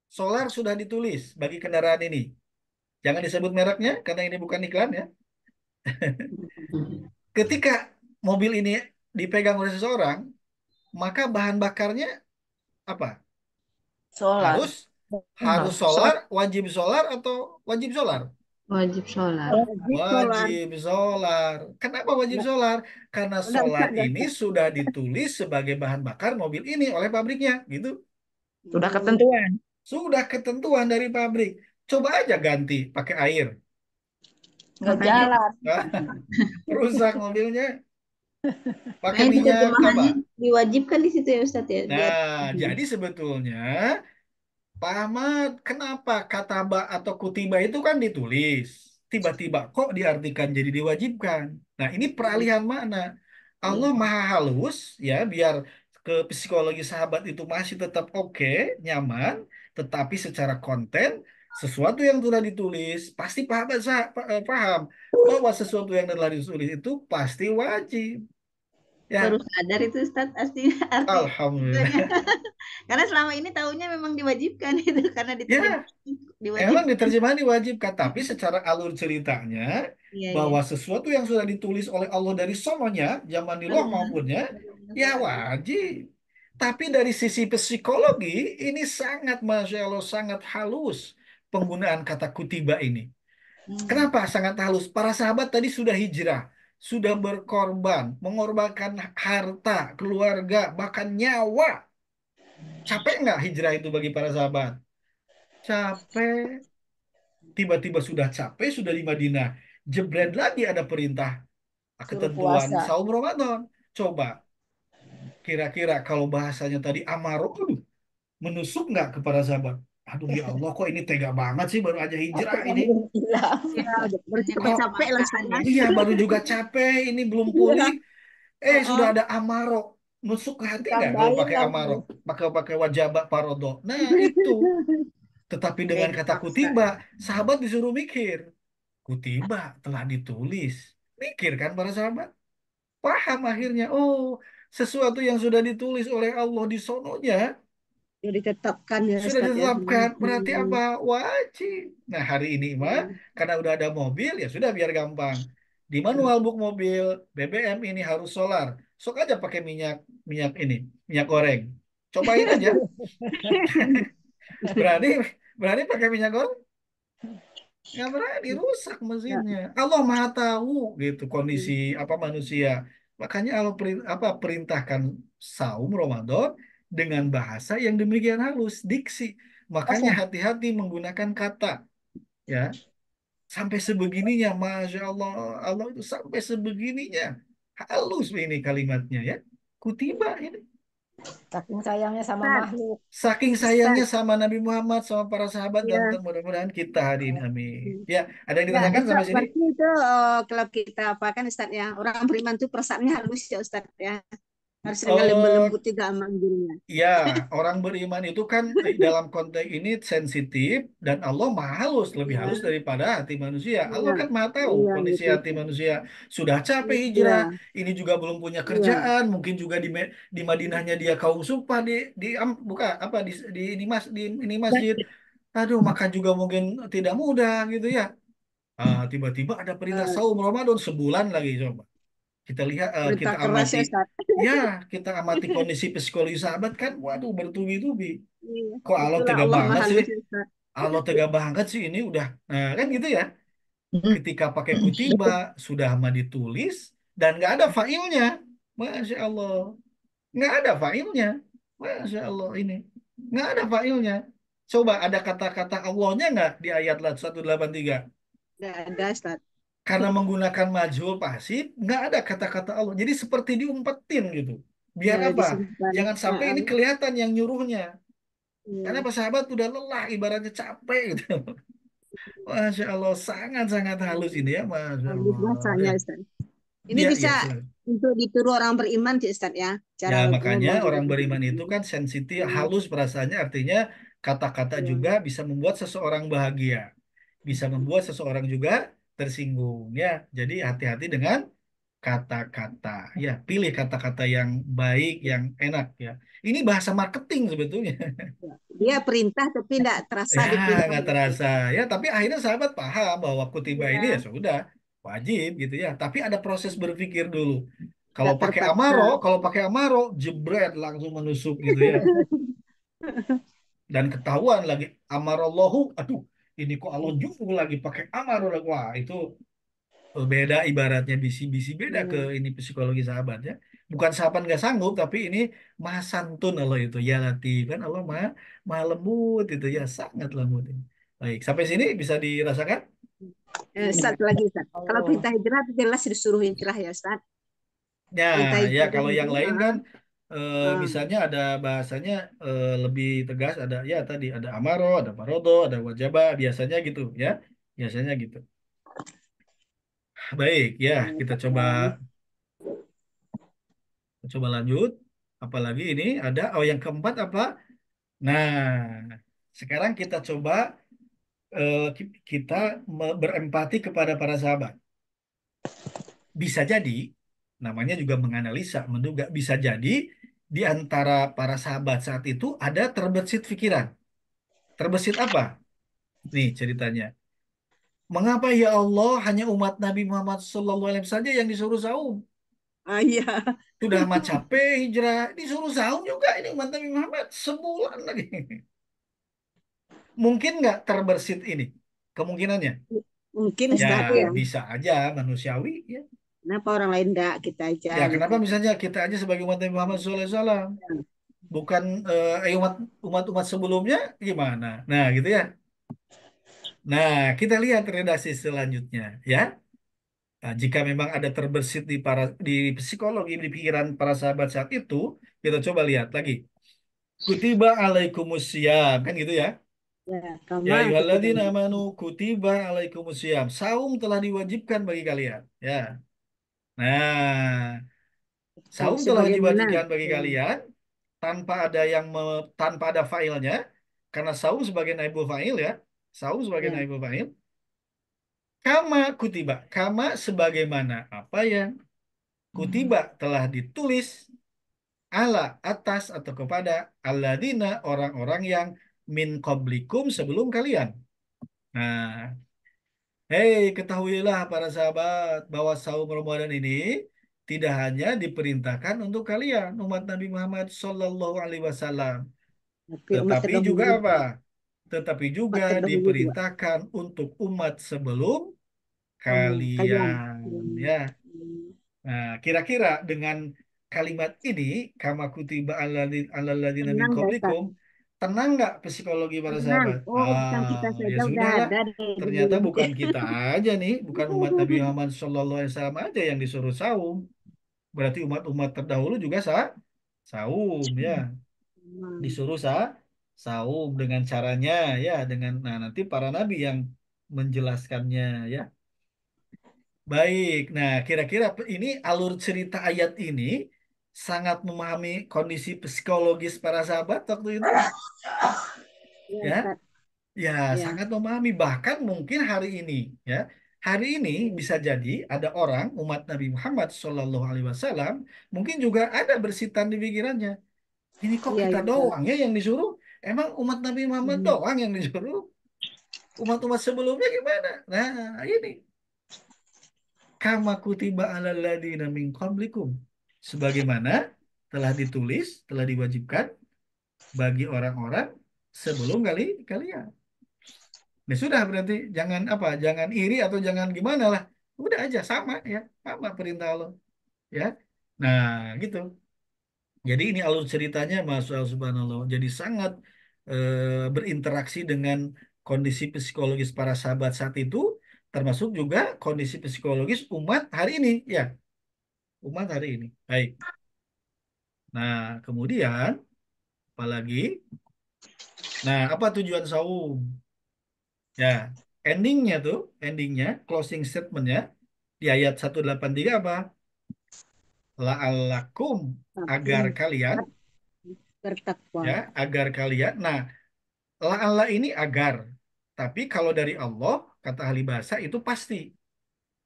Solar sudah ditulis bagi kendaraan ini. Jangan disebut mereknya karena ini bukan iklan ya. Ketika mobil ini dipegang oleh seseorang, maka bahan bakarnya apa?
Solar.
Harus harus solar, wajib solar atau wajib solar?
Wajib solar. Wajib solar.
Wajib solar. Kenapa wajib solar? Karena
Udah
solar
Ustaz,
ini sudah ditulis sebagai bahan bakar mobil ini oleh pabriknya, gitu.
Sudah ketentuan.
Sudah ketentuan dari pabrik. Coba aja ganti pakai air.
nggak jalan.
Rusak mobilnya.
Nah,
Pakai
itu
minyak apa?
terjemahannya diwajibkan di situ ya Ustadz ya, biar
Nah, jadi sebetulnya Pak Ahmad, kenapa kata ba atau kutiba itu kan ditulis, tiba-tiba kok diartikan jadi diwajibkan? Nah, ini peralihan makna. Allah maha halus, ya, biar ke psikologi sahabat itu masih tetap oke, nyaman, tetapi secara konten, sesuatu yang telah ditulis, pasti paham bahwa sesuatu yang telah ditulis itu pasti wajib.
baru
Ya,
sadar itu Ustadz arti itunya.
Alhamdulillah.
Karena selama ini taunya memang diwajibkan itu karena diterjemah
Ya, emang
diwajibkan.
diterjemahan diwajibkan, tapi secara alur ceritanya
Iya, iya.
bahwa sesuatu yang sudah ditulis oleh Allah dari sononya, zaman di loh maupunnya, ya wajib. Tapi dari sisi psikologi, ini sangat, Masya Allah, sangat halus penggunaan kata kutiba ini.
Hmm.
Kenapa sangat halus? Para sahabat tadi sudah hijrah, sudah berkorban, mengorbankan harta, keluarga, bahkan nyawa. Capek nggak hijrah itu bagi para sahabat? Capek. Tiba-tiba sudah capek, sudah di Madinah. Jebret lagi ada perintah,
Suruh
ketentuan
puasa.
saum Ramadan. Coba, kira-kira kalau bahasanya tadi amaro, menusuk nggak kepada sahabat? Aduh ya Allah, kok ini tega banget sih baru aja hijrah ini.
Gila.
Iya, baru
Hanya
juga
Kok
capek lah
kecelakaan
sana.
ya.
iya baru juga capek, ini belum
Iya,
pulih. Sudah
heeh.
ada amaro. Nusuk ke hati nggak kalau
Ditambahin
pakai amaro?
lagi.
Pakai pakai wajaba parodo. Nah itu. Tetapi
Kayak
dengan kata
dipaksa.
kutiba, sahabat disuruh mikir. Kutiba telah ditulis. Mikir kan para sahabat? Paham akhirnya. Oh, sesuatu yang sudah ditulis oleh Allah di sononya
Udah ditetapkan ya
sudah
Ustaz ya.
ditetapkan. Berarti
Hmm.
apa? Wajib. Nah, hari ini mah karena udah ada mobil ya sudah biar gampang. Di manual book mobil BBM ini harus solar. Sok aja pakai minyak minyak ini, minyak goreng. Cobain aja. Berani berani pakai minyak goreng? Nggak berani, rusak
Ya.
mesinnya. Allah Maha tahu gitu kondisi apa manusia. Makanya Allah perintahkan saum Ramadan dengan bahasa yang demikian halus, diksi. Makanya
Puasa.
hati-hati menggunakan kata, ya. Sampai sebegininya, Masya Allah, Allah itu sampai sebegininya. Halus ini kalimatnya ya. Kutiba ini.
Saking sayangnya sama
Ustaz,
makhluk.
Saking sayangnya
Ustaz.
sama Nabi Muhammad, sama para sahabat, dan
Iya.
mudah-mudahan kita hari ini. Amin. Ya, ada yang
Ya,
ditanyakan
Ustaz,
sampai sini?
berarti itu kalau kita apa kan Ustaz ya, orang beriman itu perasaannya halus ya Ustaz ya. Harus dengan
Eh,
lembut juga manggilnya.
Ya, orang beriman itu kan dalam konteks ini sensitif dan Allah maha halus, lebih halus
Iya,
daripada hati manusia. Allah
iya,
kan maha tahu
iya
kondisi
gitu.
hati manusia. Sudah capek
Iya,
hijrah, ini juga belum punya
iya.
kerjaan, mungkin juga di Madinahnya dia kaum sumpah buka apa di ini ini masjid. Aduh, makan juga mungkin tidak mudah gitu ya. Tiba-tiba ada perintah
Eh,
saum Ramadan sebulan lagi coba. Kita lihat, kita
Perintah keras
amati,
ya Ustaz.
ya, kita amati kondisi psikologi sahabat kan, waduh bertubi-tubi.
Iya,
Kok Allah
itulah
tega
Allah
banget
Maha
sih?
Halus ya Ustaz.
Allah tega banget sih ini udah, nah kan gitu ya.
Mm-mm.
Ketika pakai kutiba sudah mah ditulis dan nggak ada failnya, masya Allah, nggak ada failnya, masya Allah ini, nggak ada failnya. Coba ada kata-kata Allahnya nggak di ayat 183?
Tidak ada Ustaz.
Karena menggunakan majhul pasif, nggak ada kata-kata Allah. Jadi seperti diumpetin gitu. Biar
Ya,
apa?
disimpan.
Jangan sampai ini
Heeh,
kelihatan yang nyuruhnya. Karena
iya.
pas sahabat udah lelah, ibaratnya capek gitu. Masya Allah, sangat-sangat halus ini ya, Masya
Halus
Allah.
bahasanya
Ya,
Ustaz. Ini
ya,
bisa
ya, silakan.
untuk ditiru orang beriman sih Ustaz ya.
Ya,
Cara
makanya
ngomong juga
orang
gitu.
beriman itu kan sensitif,
Hmm,
halus perasaannya, artinya kata-kata juga
iya.
bisa membuat seseorang bahagia. Bisa membuat seseorang juga tersinggung. Ya, jadi hati-hati dengan kata-kata. Ya, pilih kata-kata yang baik, yang enak ya. Ini bahasa marketing sebetulnya.
Dia perintah tapi tidak terasa
Ya,
diperintah
nggak
gitu.
terasa. Ya, tapi akhirnya sahabat paham bahwa kutiba ini ya
Iya,
sudah wajib gitu ya. Tapi ada proses berpikir dulu.
tidak terpaksa.
Kalau pakai amaro, jebret langsung menusuk gitu ya. Dan ketahuan lagi amarallahu, aduh, ini kok Allah juga lagi pakai amaro lagi. Wah, itu beda ibaratnya bisi-bisi beda ke
Iya.
ini psikologi sahabat ya. Bukan sahabat nggak sanggup, tapi ini maha santun Allah itu. Ya latif kan Allah maha, maha lembut itu ya sangat lembut ini. Baik, sampai sini bisa dirasakan?
Ustaz lagi Ustaz. Kalau
Oh,
perintah hijrah itu jelas disuruh hijrah ya Ustaz.
ya,
Perintah
ya
hijrah
kalau yang
itu,
lain kan
ah,
misalnya ada bahasanya lebih tegas, ada ya tadi ada amaro, ada parodo, ada wajaba, biasanya gitu ya, biasanya gitu. Baik ya, kita coba lanjut. Apalagi ini ada, oh yang keempat apa? Nah, sekarang kita coba kita berempati kepada para sahabat. Bisa jadi, namanya juga menganalisa, menduga, bisa jadi di antara para sahabat saat itu ada terbesit pikiran. Terbesit apa? Nih ceritanya. Mengapa ya Allah hanya umat Nabi Muhammad SAW saja yang disuruh saum?
iya.
Sudah amat capek hijrah, disuruh saum juga ini umat Nabi Muhammad sebulan lagi. Mungkin nggak terbersit ini? Kemungkinannya.
Mungkin
Ya,
Ustaz ya.
bisa aja manusiawi ya.
Kenapa orang lain enggak, kita aja
Ya,
gitu.
kenapa misalnya kita aja sebagai umat Nabi Muhammad SAW, bukan umat umat sebelumnya gimana? Nah, gitu ya. Nah, kita lihat redaksi selanjutnya ya. Nah, jika memang ada terbersit di psikologi di pikiran para sahabat saat itu, kita coba lihat lagi. Kutiba alaikumusiyam kan gitu ya.
Ya,
Ya
kama kutiba.
ayyuhalladzina amanu kutiba alaikumusiyam. Saum telah diwajibkan bagi kalian. Ya. Nah,
Tahu
saum telah
sebagaimana.
diwajibkan bagi
Ya,
kalian tanpa ada tanpa ada failnya karena saum sebagai naibul fa'il ya. Saum sebagai
ya.
naibul fa'il. Kama kutiba. Kama sebagaimana apa yang kutiba telah ditulis ala atas atau kepada alladzina orang-orang yang min qablikum sebelum kalian. Nah, hei ketahuilah para sahabat bahwa saum Ramadan ini tidak hanya diperintahkan untuk kalian umat Nabi Muhammad Shallallahu Alaihi Wasallam,
Tapi umat
tetapi juga
terdahulu
apa?
juga.
Tetapi
Umat
juga
terdahulu juga.
diperintahkan untuk umat sebelum
Kalian.
kalian. Ya.
Hmm.
Nah, kira-kira dengan kalimat ini, kama kutiba alalladzina min
Tenang nggak Ustaz?
qablikum, tenang nggak psikologi para
Tenang.
sahabat?
Oh, bukan kita
Ya
saja udah
sudahlah.
ada deh dulu
Ternyata
nanti.
bukan kita aja nih, bukan umat Nabi Muhammad Shallallahu Alaihi Wasallam aja yang disuruh saum. Berarti umat-umat terdahulu juga saum ya,
Hmm.
disuruh saum dengan caranya ya, dengan nah nanti para nabi yang menjelaskannya ya. Baik, nah kira-kira ini alur cerita ayat ini sangat memahami kondisi psikologis para sahabat waktu itu,
Ya,
ya,
Ustaz.
ya
Ya.
sangat memahami bahkan mungkin hari ini, ya, hari ini
Ya.
bisa jadi ada orang umat Nabi Muhammad Shallallahu Alaihi Wasallam mungkin juga ada bersitan di pikirannya, ini kok
Iya,
kita
Ustaz.
doang ya yang disuruh, emang umat Nabi Muhammad
Hmm.
doang yang disuruh, umat-umat sebelumnya gimana? Nah ini kama kutiba alal ladzina min qablikum sebagaimana telah ditulis telah diwajibkan bagi orang-orang sebelum kalian. Nah sudah berarti jangan apa jangan iri atau jangan gimana lah, udah aja sama ya, sama perintah Allah ya. Nah gitu, jadi ini alur ceritanya Masya Allah subhanallah jadi sangat berinteraksi dengan kondisi psikologis para sahabat saat itu, termasuk juga kondisi psikologis umat hari ini ya, umat hari ini. Baik. Nah, kemudian apalagi? Nah, apa tujuan saum? Ya, endingnya, closing statementnya di ayat 183 apa? La'allakum agar
Tapi
kalian,
bertakwa.
ya, agar kalian. Nah, la'alla ini agar. Tapi kalau dari Allah, kata ahli bahasa itu pasti.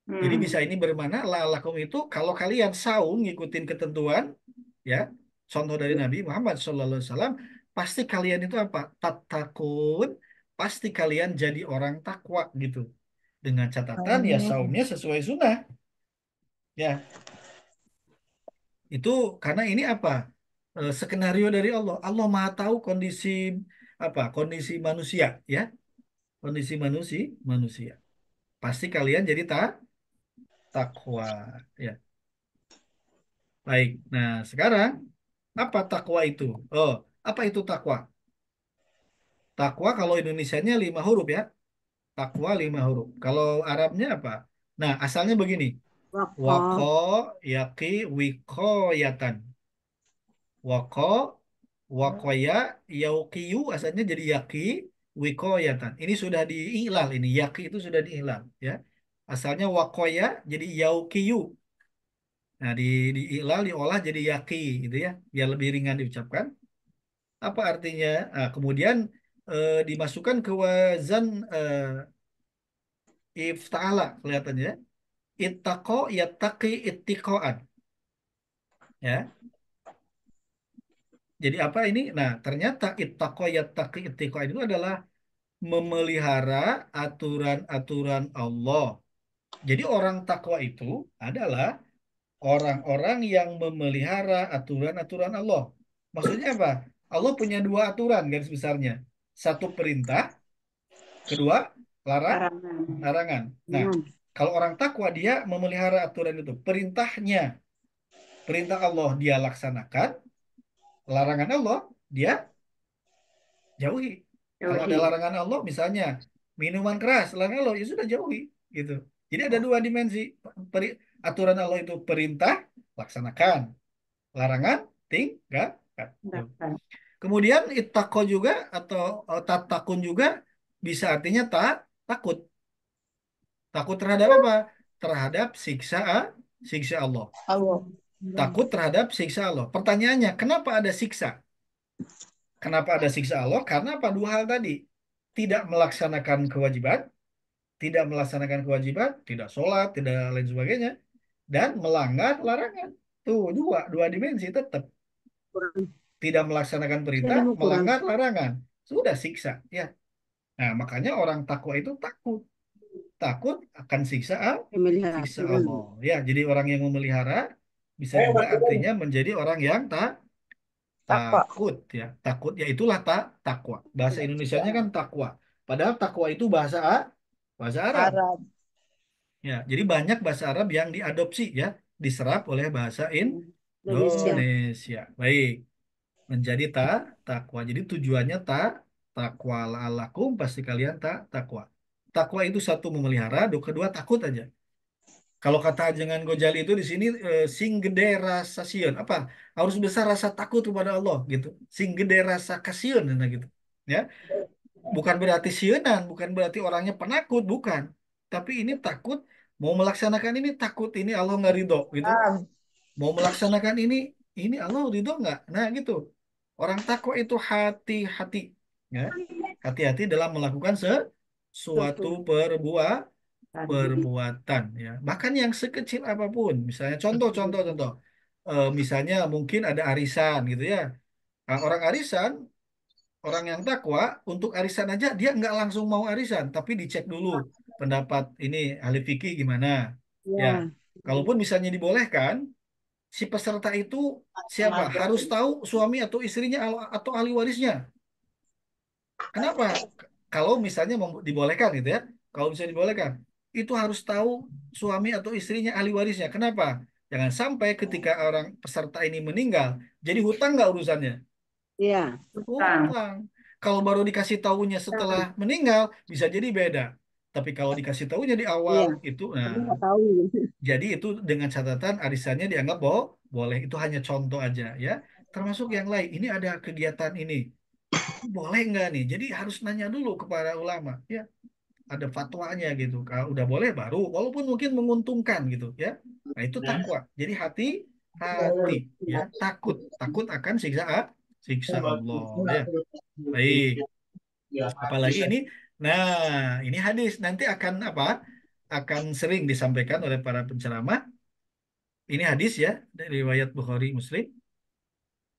Jadi bisa ini bermana la'allakum itu kalau kalian saum ngikutin ketentuan, ya, contoh dari Nabi Muhammad SAW, pasti kalian itu apa? Tatakun, pasti kalian jadi orang takwa gitu. Dengan catatan ya saumnya sesuai sunnah, ya. Itu karena ini apa? Skenario dari Allah. Allah Maha tahu kondisi apa? Kondisi manusia, ya. Kondisi manusia. Pasti kalian jadi takwa, ya. Baik. Nah, sekarang apa takwa itu? Oh, apa itu takwa? Takwa kalau Indonesianya 5 huruf ya. Takwa 5 huruf. Kalau Arabnya apa? Nah, asalnya begini. Wako,
Wakaf.
yaki, wiko, yatan. Wako, wakoya, yaukiyu, asalnya jadi yaki, wiko, yatan. Ini sudah diihlal ini. Yaki itu sudah diihlal ya. Asalnya wakoya jadi yaukiyu. Nah, diihlal, diolah jadi yaki gitu ya. Biar lebih ringan diucapkan. Apa artinya? Nah, kemudian dimasukkan ke wazan ifta'ala kelihatannya. Ittaqo yattaqi ittiqoan. Ya. Jadi apa ini? Nah, ternyata ittaqo yattaqi ittiqoan itu adalah memelihara aturan-aturan Allah. Jadi orang takwa itu adalah orang-orang yang memelihara aturan-aturan Allah. Maksudnya apa? Allah punya 2 aturan garis besarnya. Satu perintah, kedua
Larangan.
larangan. Nah, kalau orang takwa dia memelihara aturan itu, perintah Allah dia laksanakan, larangan Allah dia jauhi. Kalau ada
Jauhi.
larangan Allah, misalnya minuman keras, larangan Allah ya sudah jauhi, gitu. Jadi ada dua dimensi. Aturan Allah itu perintah, laksanakan. Larangan, tinggalkan. Tuh.
Tindakan.
Kemudian ittaqo juga atau tatakun juga bisa artinya takut. Takut terhadap apa? Terhadap siksa Allah.
Allah.
Takut terhadap siksa Allah. Pertanyaannya, kenapa ada siksa? Kenapa ada siksa Allah? Karena apa? Dua hal tadi. Tidak melaksanakan kewajiban, tidak sholat, tidak lain sebagainya, dan melanggar larangan. Tuh, dua dimensi tetap.
Kurang.
Tidak melaksanakan perintah,
Ilmu kurang.
melanggar larangan. Sudah siksa, ya. Nah, makanya orang takwa itu takut akan
Memelihara.
siksa Allah. Ya, jadi orang yang memelihara bisa juga artinya menjadi orang yang
Takwa.
takut, ya. Takut ya itulah takwa. Bahasa Indonesianya kan takwa. Padahal takwa itu bahasa Arab.
Arab.
Ya, jadi banyak bahasa Arab yang diadopsi, ya, diserap oleh bahasa
Indonesia.
Indonesia. Baik, menjadi takwa. Jadi tujuannya takwa la'allakum, pasti kalian takwa. Takwa itu satu memelihara, kedua takut aja. Kalau kata Ajengan Gojali itu di sini sing gede rasa sieun, apa? Harus besar rasa takut kepada Allah gitu. Sing gede rasa kasieun nah gitu. Ya, bukan berarti sieunan, bukan berarti orangnya penakut, bukan. Tapi ini takut mau melaksanakan ini, takut ini Allah nggak ridho gitu.
Ah,
Mau melaksanakan ini Allah ridho nggak? Nah gitu. Orang takwa itu hati-hati, ya. Hati-hati dalam melakukan suatu
Suatu.
perbuatan, ya. Bahkan yang sekecil apapun. Misalnya contoh. Misalnya mungkin ada arisan gitu, ya. Nah, orang yang takwa untuk arisan aja dia nggak langsung mau arisan, tapi dicek dulu pendapat ini ahli fikih gimana. Ya,
Ya.
kalaupun misalnya dibolehkan, si peserta itu siapa? Harus tahu suami atau istrinya atau ahli warisnya. Kenapa? Kalau misalnya dibolehkan gitu, ya. Kalau misalnya dibolehkan, itu harus tahu suami atau istrinya ahli warisnya. Kenapa? Jangan sampai ketika orang peserta ini meninggal, jadi hutang nggak urusannya?
Ya.
Hutang. Kalau baru dikasih tahunya setelah meninggal, bisa jadi beda. Tapi kalau dikasih tahunya di awal,
Iya.
itu, nah,
Kamu nggak tahu.
jadi itu dengan catatan arisannya dianggap boleh. Itu hanya contoh aja, ya. Termasuk yang lain. Ini ada kegiatan ini. Boleh nggak nih? Jadi harus nanya dulu kepada ulama, ya. Ada fatwanya gitu. Kalau udah boleh baru, walaupun mungkin menguntungkan gitu, ya. Nah itu takwa. Jadi hati, ya, takut akan siksa Allah, ya. Baik. Apalagi ini, nah ini hadis nanti akan apa? Akan sering disampaikan oleh para penceramah. Ini hadis, ya, dari riwayat Bukhari Muslim.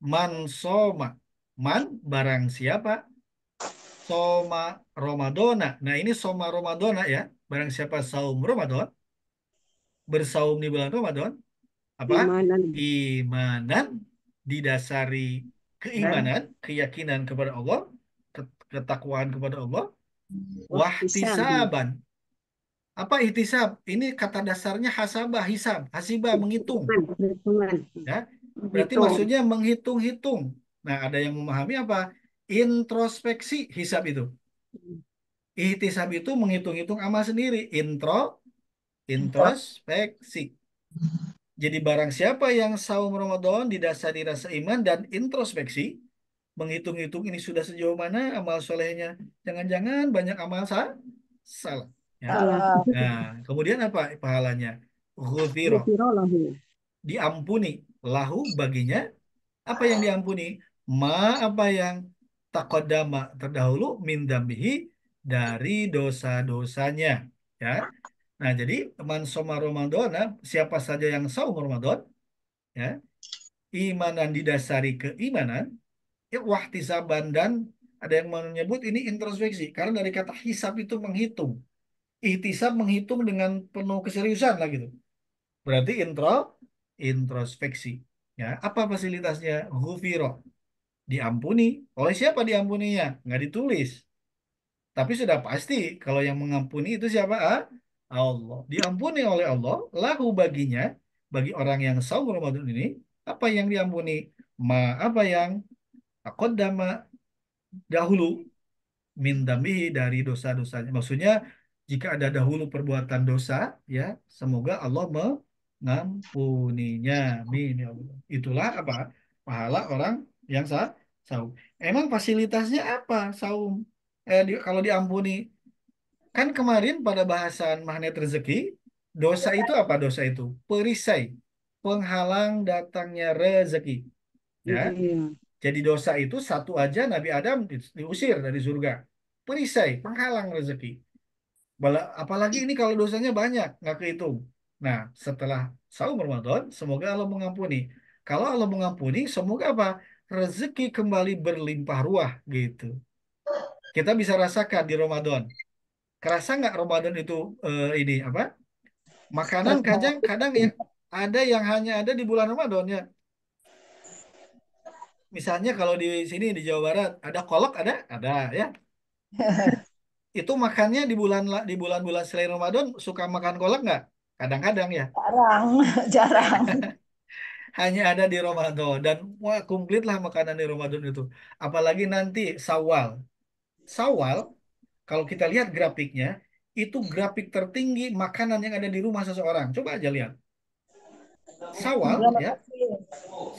Man soma, man barang siapa soma Ramadona. Nah ini soma Ramadona, ya. Barang siapa saum Ramadan, bersaum di bulan Ramadan, apa?
Imanan.
Imanan, didasari keimanan, keyakinan kepada Allah, ketakwaan kepada Allah,
Wahtisab.
wahtisaban. Apa ihtisab? Ini kata dasarnya hasabah, hisab, hasibah, menghitung,
Perhitungan.
ya. Berarti
Hitung.
maksudnya menghitung-hitung. Nah, ada yang memahami apa? Introspeksi hisab itu. Ihtisab itu menghitung-hitung amal sendiri. Introspeksi. Jadi barang siapa yang saum Ramadan didasari rasa iman dan introspeksi, menghitung-hitung ini sudah sejauh mana amal solehnya. Jangan-jangan banyak amal salah. Ya.
Salah.
Nah, kemudian apa pahalanya? Ghufiro,
Ghufirallahu.
diampuni lahu baginya. Apa yang diampuni? Apa yang takodama terdahulu min dambihi, dari dosa-dosanya. Ya. Nah, jadi man soma Ramadan, siapa saja yang saum Ramadan, ya, imanan didasari keimanan, ya, wahtisaban, dan ada yang menyebut ini introspeksi karena dari kata hisab itu menghitung. Ihtisab menghitung dengan penuh keseriusan lah gitu. Berarti introspeksi. Ya, apa fasilitasnya? Ghufiro, diampuni. Oleh siapa diampuninya? Nggak ditulis. Tapi sudah pasti kalau yang mengampuni itu siapa? Allah. Diampuni oleh Allah, lahu baginya, bagi orang yang saum Ramadan ini, apa yang diampuni? Apa yang qaddama dahulu min dambihi dari dosa-dosanya. Maksudnya jika ada dahulu perbuatan dosa, ya semoga Allah mengampuninya. Amin ya Allah. Itulah apa? Pahala orang yang saum. Emang fasilitasnya apa saum? Kalau diampuni, kan kemarin pada bahasan magnet rezeki, dosa itu apa? Dosa itu perisai, penghalang datangnya rezeki. Ya,
Iya.
jadi dosa itu satu aja Nabi Adam diusir dari surga. Perisai, penghalang rezeki. Apalagi ini kalau dosanya banyak, nggak kehitung. Nah, setelah saum Ramadan, semoga Allah mengampuni. Kalau Allah mengampuni, semoga apa? Rezeki kembali berlimpah ruah gitu. Kita bisa rasakan di Ramadan. Kerasa nggak Ramadan itu ini apa? Makanan kadang-kadang ya ada yang hanya ada di bulan Ramadan ya. Misalnya kalau di sini di Jawa Barat ada kolak ada ya. Itu makannya di bulan-bulan selain Ramadan suka makan kolak nggak? Kadang-kadang ya.
Jarang, jarang.
Hanya ada di Ramadan dan wah komplit lah makanan di Ramadan itu. Apalagi nanti Sawal. Sawal kalau kita lihat grafiknya itu grafik tertinggi makanan yang ada di rumah seseorang. Coba aja lihat. Sawal
Gimana
ya.
pasti?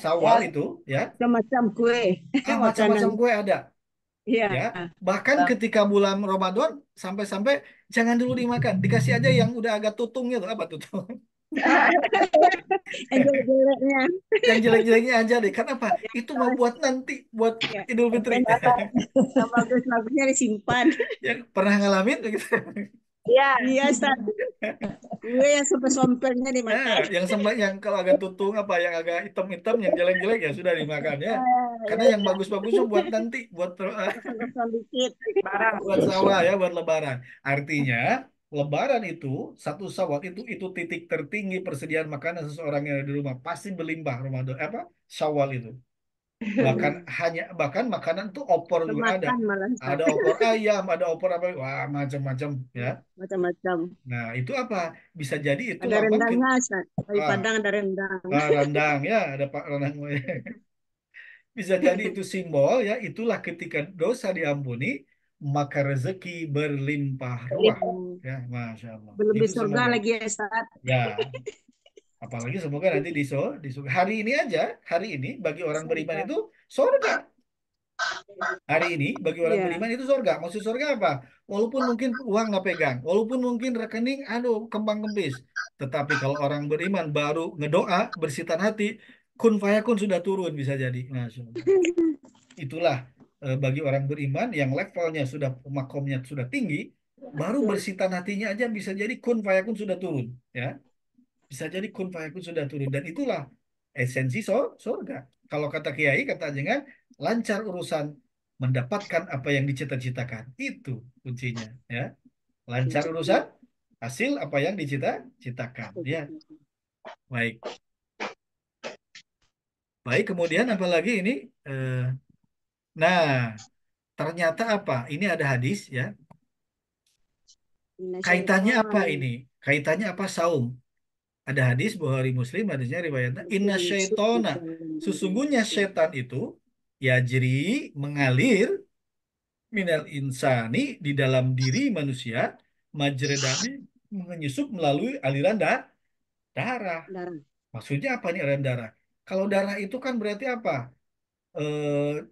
Sawal
Ya,
itu ya.
Macam-macam kue, makanan.
Macam-macam kue ada
Iya.
ya. Bahkan ketika bulan Ramadan sampai-sampai jangan dulu dimakan, dikasih aja yang udah agak tutung gitu. Apa tutung?
Yang jelek-jeleknya.
Yang jelek-jeleknya aja deh. Kenapa? Itu mau buat nanti, buat
Ya.
Idul Fitri.
Yang yang bagus-bagusnya disimpan.
Yang pernah ngalamin gitu.
iya.
Iya, Ustaz. Kue yang sompel-sompelnya dimakan.
Yang sembah yang kalau agak tutung apa yang agak hitam-hitam yang jelek-jelek ya sudah dimakan ya.
Ya,
Karena yang
ya.
bagus-bagusnya buat nanti, buat
Kosong-kosong dikit.
Barang.
buat sawah ya, buat lebaran. Artinya lebaran itu satu sawah itu titik tertinggi persediaan makanan seseorang yang ada di rumah pasti berlimpah Ramadan apa Syawal itu. Bahkan makanan tuh opor juga ada.
Makan malah, Ustaz.
Ada opor ayam, ada opor apa, wah macam-macam ya.
Macam-macam.
Nah, itu apa? Bisa jadi itu
Ada
apa?
rendangnya, Ustaz. Di
Ah,
Padang ada rendang.
rendang ya, ada Pak rendang. Bisa jadi itu simbol ya, itulah ketika dosa diampuni, maka rezeki berlimpah ruah.
Hmm.
Ya, Masya Allah.
Belum di
Itu
surga
semoga.
lagi ya, Ustaz.
Ya, apalagi semoga nanti di surga. Hari ini aja, hari ini bagi orang beriman
Surga.
itu surga. Hari ini bagi orang
Iya.
beriman itu surga. Maksud surga apa? Walaupun mungkin uang nggak pegang, walaupun mungkin rekening, aduh kembang kempis. Tetapi kalau orang beriman baru ngedoa, bersihkan hati, kun fayakun sudah turun bisa jadi. Masya Allah. Itulah bagi orang beriman yang levelnya sudah makomnya sudah tinggi, baru bersihkan hatinya aja bisa jadi kun fayakun sudah turun. Ya, bisa jadi kun fayakun sudah turun dan itulah esensi surga. Kalau kata Kiai, kata jenengan, lancar urusan mendapatkan apa yang dicita-citakan. Itu kuncinya, ya. Lancar urusan hasil apa yang dicita-citakan, ya. Baik. Baik, kemudian apalagi ini nah, ternyata apa? Ini ada hadis ya.
Inna
Kaitannya apa
syaitan
ini? Kaitannya apa saum? Ada hadis Bukhari Muslim, hadisnya riwayatnya Inna syaitona, sesungguhnya setan itu yajri mengalir minal insani di dalam diri manusia majredami menyusup melalui aliran darah.
darah.
Maksudnya apa nih aliran darah? Kalau darah itu kan berarti apa? Eh,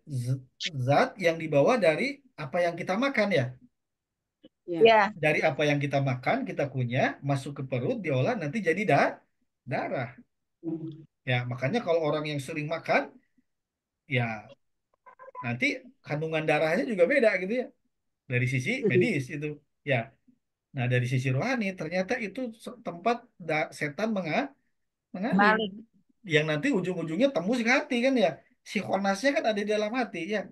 zat yang dibawa dari apa yang kita makan ya.
Ya.
Ya,
Dari apa yang kita makan, kita kunyah, masuk ke perut, diolah, nanti jadi darah. Ya, makanya kalau orang yang sering makan, ya nanti kandungan darahnya juga beda gitu ya. Dari sisi medis itu. Ya, nah dari sisi rohani ternyata itu tempat setan mengalir.
balik.
Yang nanti ujung-ujungnya tembus ke hati kan ya. Si Khonasnya kan ada di dalam hati ya.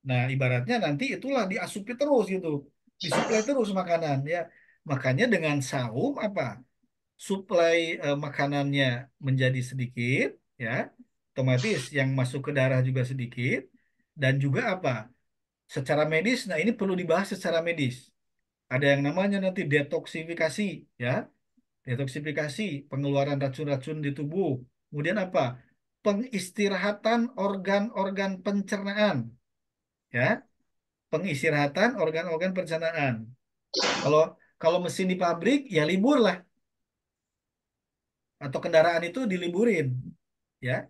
Nah, ibaratnya nanti itulah diasupi terus gitu. Disuplai terus makanan ya. Makanya dengan saum apa? Suplai makanannya menjadi sedikit ya. Otomatis yang masuk ke darah juga sedikit dan juga apa? Secara medis, nah ini perlu dibahas secara medis. Ada yang namanya nanti detoksifikasi, ya. Detoksifikasi, pengeluaran racun-racun di tubuh. Kemudian apa? Pengistirahatan organ-organ pencernaan, ya. Pengistirahatan organ-organ pencernaan. Kalau kalau mesin di pabrik, ya libur lah. Atau kendaraan itu diliburin, ya.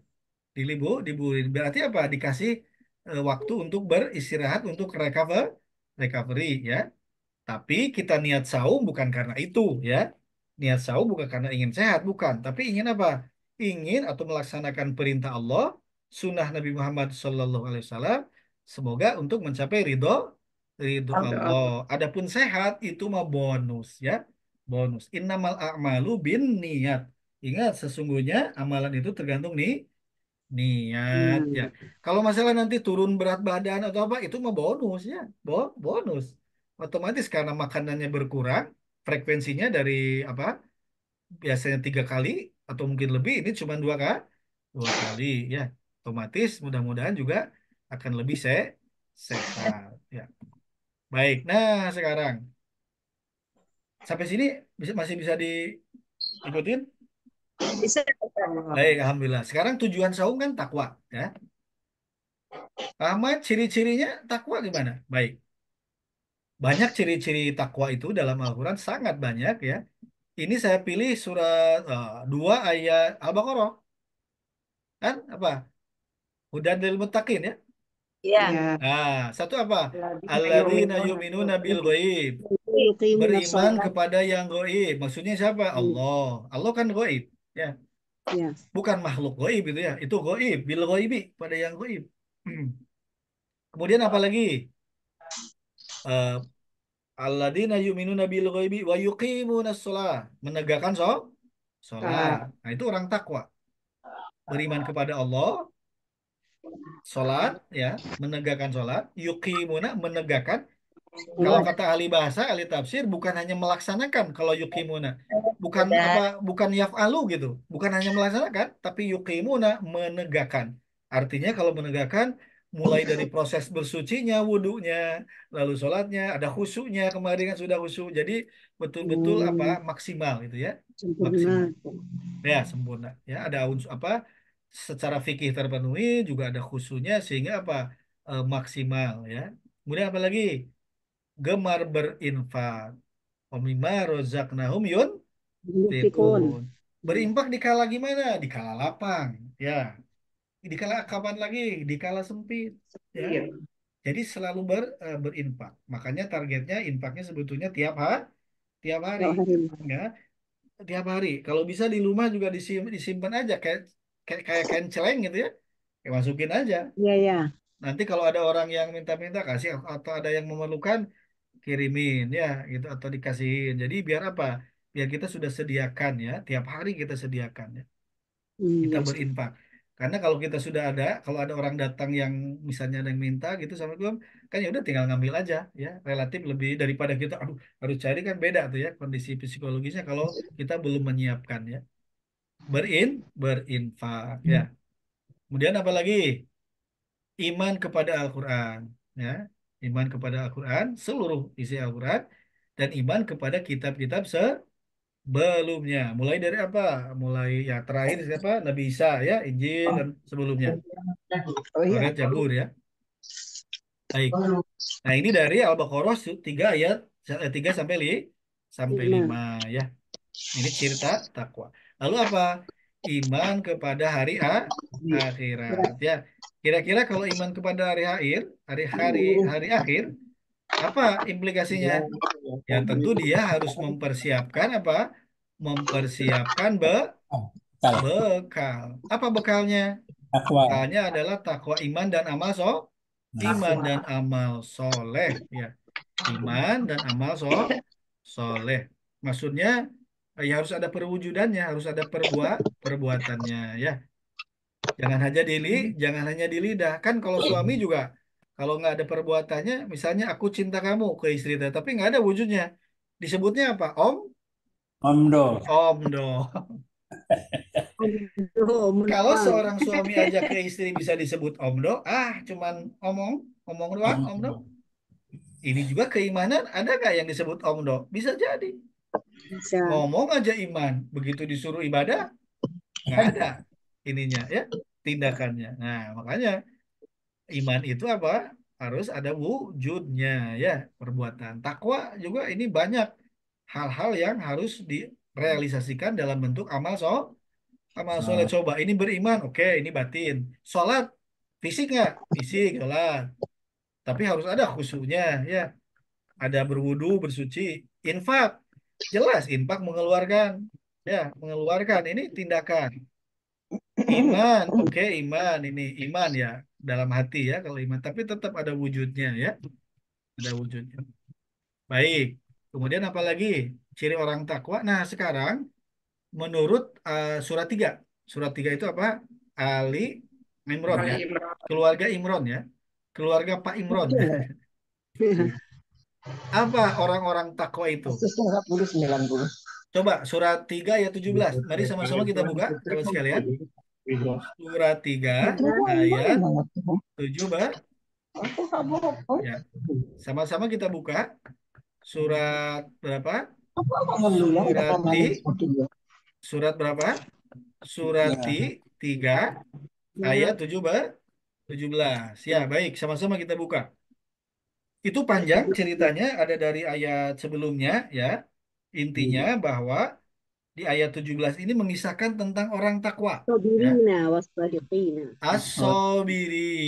Diburin. Berarti apa? Dikasih waktu untuk beristirahat, untuk recovery, ya. Tapi kita niat saum bukan karena itu, ya. Niat saum bukan karena ingin sehat, bukan. Tapi ingin apa? Ingin atau melaksanakan perintah Allah, sunnah Nabi Muhammad SAW, semoga untuk mencapai ridho ridho Allah. Adapun sehat itu mah bonus, ya. Bonus. Innamal a'malu bin niat. Ingat, sesungguhnya amalan itu tergantung nih niat, ya.
Hmm.
Kalau masalah nanti turun berat badan atau apa itu mah bonus, ya. Bonus. Otomatis karena makanannya berkurang, frekuensinya dari apa? Biasanya 3 kali atau mungkin lebih, ini cuma 2 kali, ya. Otomatis mudah-mudahan juga akan lebih sehat, ya. Baik. Nah, sekarang sampai sini masih bisa diikutin?
Bisa.
Baik, alhamdulillah. Sekarang tujuan saum kan takwa, ya. Ahmad, ciri-cirinya takwa gimana? Baik. Banyak ciri-ciri takwa itu dalam Al-Quran, sangat banyak, ya. Ini saya pilih surat 2 ayat Al-Baqarah. Kan apa? Hudan lil muttaqin, ya.
Iya.
Nah, satu apa? Alladzina
Yu'minuna
yu'minuna bil ghaib.
Yuqimunas
Beriman
shalah.
kepada yang gaib. Maksudnya siapa? Allah. Allah kan gaib, ya.
Ya.
Bukan makhluk gaib itu, ya. Itu gaib, bil ghaibi, pada yang gaib. Kemudian apa lagi? Eh, Alladzina yu'minuna bil ghaibi wa yuqimunas shalah. Menegakkan sholat. Nah, itu orang takwa. Beriman kepada Allah, sholat, ya, menegakkan sholat, yuqimuna, menegakkan. Kalau kata ahli bahasa, ahli tafsir, bukan hanya melaksanakan. Kalau yuqimuna, bukan apa, bukan yaf'alu gitu, bukan hanya melaksanakan, tapi yuqimuna, menegakkan. Artinya kalau menegakkan, mulai dari proses bersucinya, wudhunya, lalu sholatnya, ada khusyuknya, kemarin kan sudah khusyuk, jadi betul-betul apa,
Hmm,
maksimal itu, ya, maksimal.
sempurna.
Ya, sempurna. Ya, ada unsur apa? Secara fikih terpenuhi, juga ada khusyuknya sehingga apa? Maksimal, ya. Kemudian apa lagi? Gemar berinfak. Wamimma rozaqnahum
Yufikun.
yunfiqun. Berinfak di kala gimana? Di kala lapang, ya. Di kala kapan lagi? Di kala sempit, ya. Jadi selalu berinfak. Makanya targetnya infaknya sebetulnya tiap hari,
Tiap hari.
ya. Tiap hari. Kalau bisa di rumah juga disimpan aja kayak kayak kayak kain celeng gitu, ya. Kayak masukin aja.
Iya, ya.
Nanti kalau ada orang yang minta-minta kasih atau ada yang memerlukan kirimin, ya gitu, atau dikasihin. Jadi biar apa? Biar kita sudah sediakan, ya. Tiap hari kita sediakan, ya. Kita
Ya, Ustaz.
berinfak. Karena kalau kita sudah ada, kalau ada orang datang yang misalnya ada yang minta gitu sama gue, kan ya udah tinggal ngambil aja, ya. Relatif lebih daripada kita aduh harus cari, kan beda tuh, ya, kondisi psikologisnya kalau kita belum menyiapkan, ya. Berinfak, ya. Kemudian apa lagi? Iman kepada Al-Quran, ya. Iman kepada Al-Quran, seluruh isi Al-Quran, dan iman kepada kitab-kitab sebelumnya. Mulai dari apa? Mulai ya terakhir siapa? Nabi Isa, ya, Injil dan sebelumnya.
Oh iya.
Taurat, Zabur, ya. Baik. Nah, ini dari Al-Baqarah 3 ayat 3 sampai
Lima.
5, ya. Ini cerita takwa. Lalu apa? Iman kepada akhirat, ya. Kira-kira kalau iman kepada hari akhir, apa implikasinya? Ya tentu dia harus mempersiapkan apa? Mempersiapkan
Oh, salah.
bekal. Apa bekalnya?
Takwa.
Bekalnya adalah takwa, iman dan amal iman dan amal soleh, ya. Iman dan amal soleh. Maksudnya ya harus ada perwujudannya, harus ada perbuatannya, ya. Jangan hanya di lidah. Kan kalau suami juga, kalau nggak ada perbuatannya, misalnya aku cinta kamu ke istri, tapi nggak ada wujudnya, disebutnya apa?
Omdo.
Omdo.
Oh,
Kalau
mendoang.
seorang suami aja ke istri bisa disebut omdo, cuman omong, omong doang, omdo. Ini juga keimanan, ada nggak yang disebut omdo? Bisa jadi.
Bisa.
Ngomong aja iman, begitu disuruh ibadah, nggak ada ininya ya, tindakannya. Nah, makanya iman itu apa? Harus ada wujudnya ya, perbuatan. Takwa juga ini banyak hal-hal yang harus direalisasikan dalam bentuk amal soleh. Coba ini beriman, oke, ini batin. Sholat, fisik nggak? Fisik, sholat. Tapi harus ada khusyuknya ya. Ada berwudu, bersuci. Infak, jelas infak mengeluarkan. Ya, mengeluarkan. Ini tindakan. Iman, oke, iman. Ini iman ya, dalam hati ya kalau iman. Tapi tetap ada wujudnya ya. Ada wujudnya. Baik. Kemudian apa lagi? Ciri orang takwa. Nah, sekarang menurut surat 3. Surat 3 itu apa? Ali Imron ya. Keluarga Imron ya. Keluarga Pak Imron. Apa orang-orang takwa itu?
Kasusnya 90.
Coba surat 3 ayat 17. Mari sama-sama kita buka kalau sekalian. Surat 3 ayat 7 ya. Sama-sama kita buka surat berapa? Surat berapa? Surati 3 ayat 17. Ya, baik, sama-sama kita buka. Itu panjang ceritanya, ada dari ayat sebelumnya ya. Intinya bahwa di ayat 17 ini mengisahkan tentang orang takwa ya.
Sobirina wasbahina.
As-sobirin.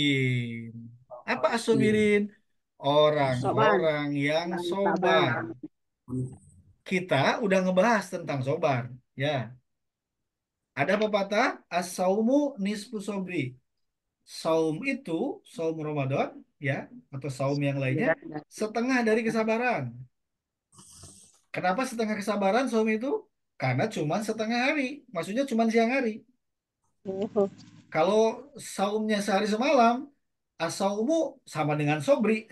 Apa as-sobirin?
Soban.
Orang-orang yang
Yang
sobar.
sabar.
Kita udah ngebahas tentang sobar ya. Ada pepatah as-saumu nisfu sobri. Saum itu, saum Ramadan ya, atau saum yang lainnya setengah dari kesabaran. Kenapa setengah kesabaran saum itu? Karena cuma setengah hari, maksudnya cuma siang hari.
Oh,
Kalau saumnya sehari semalam, asaumu sama dengan sobri.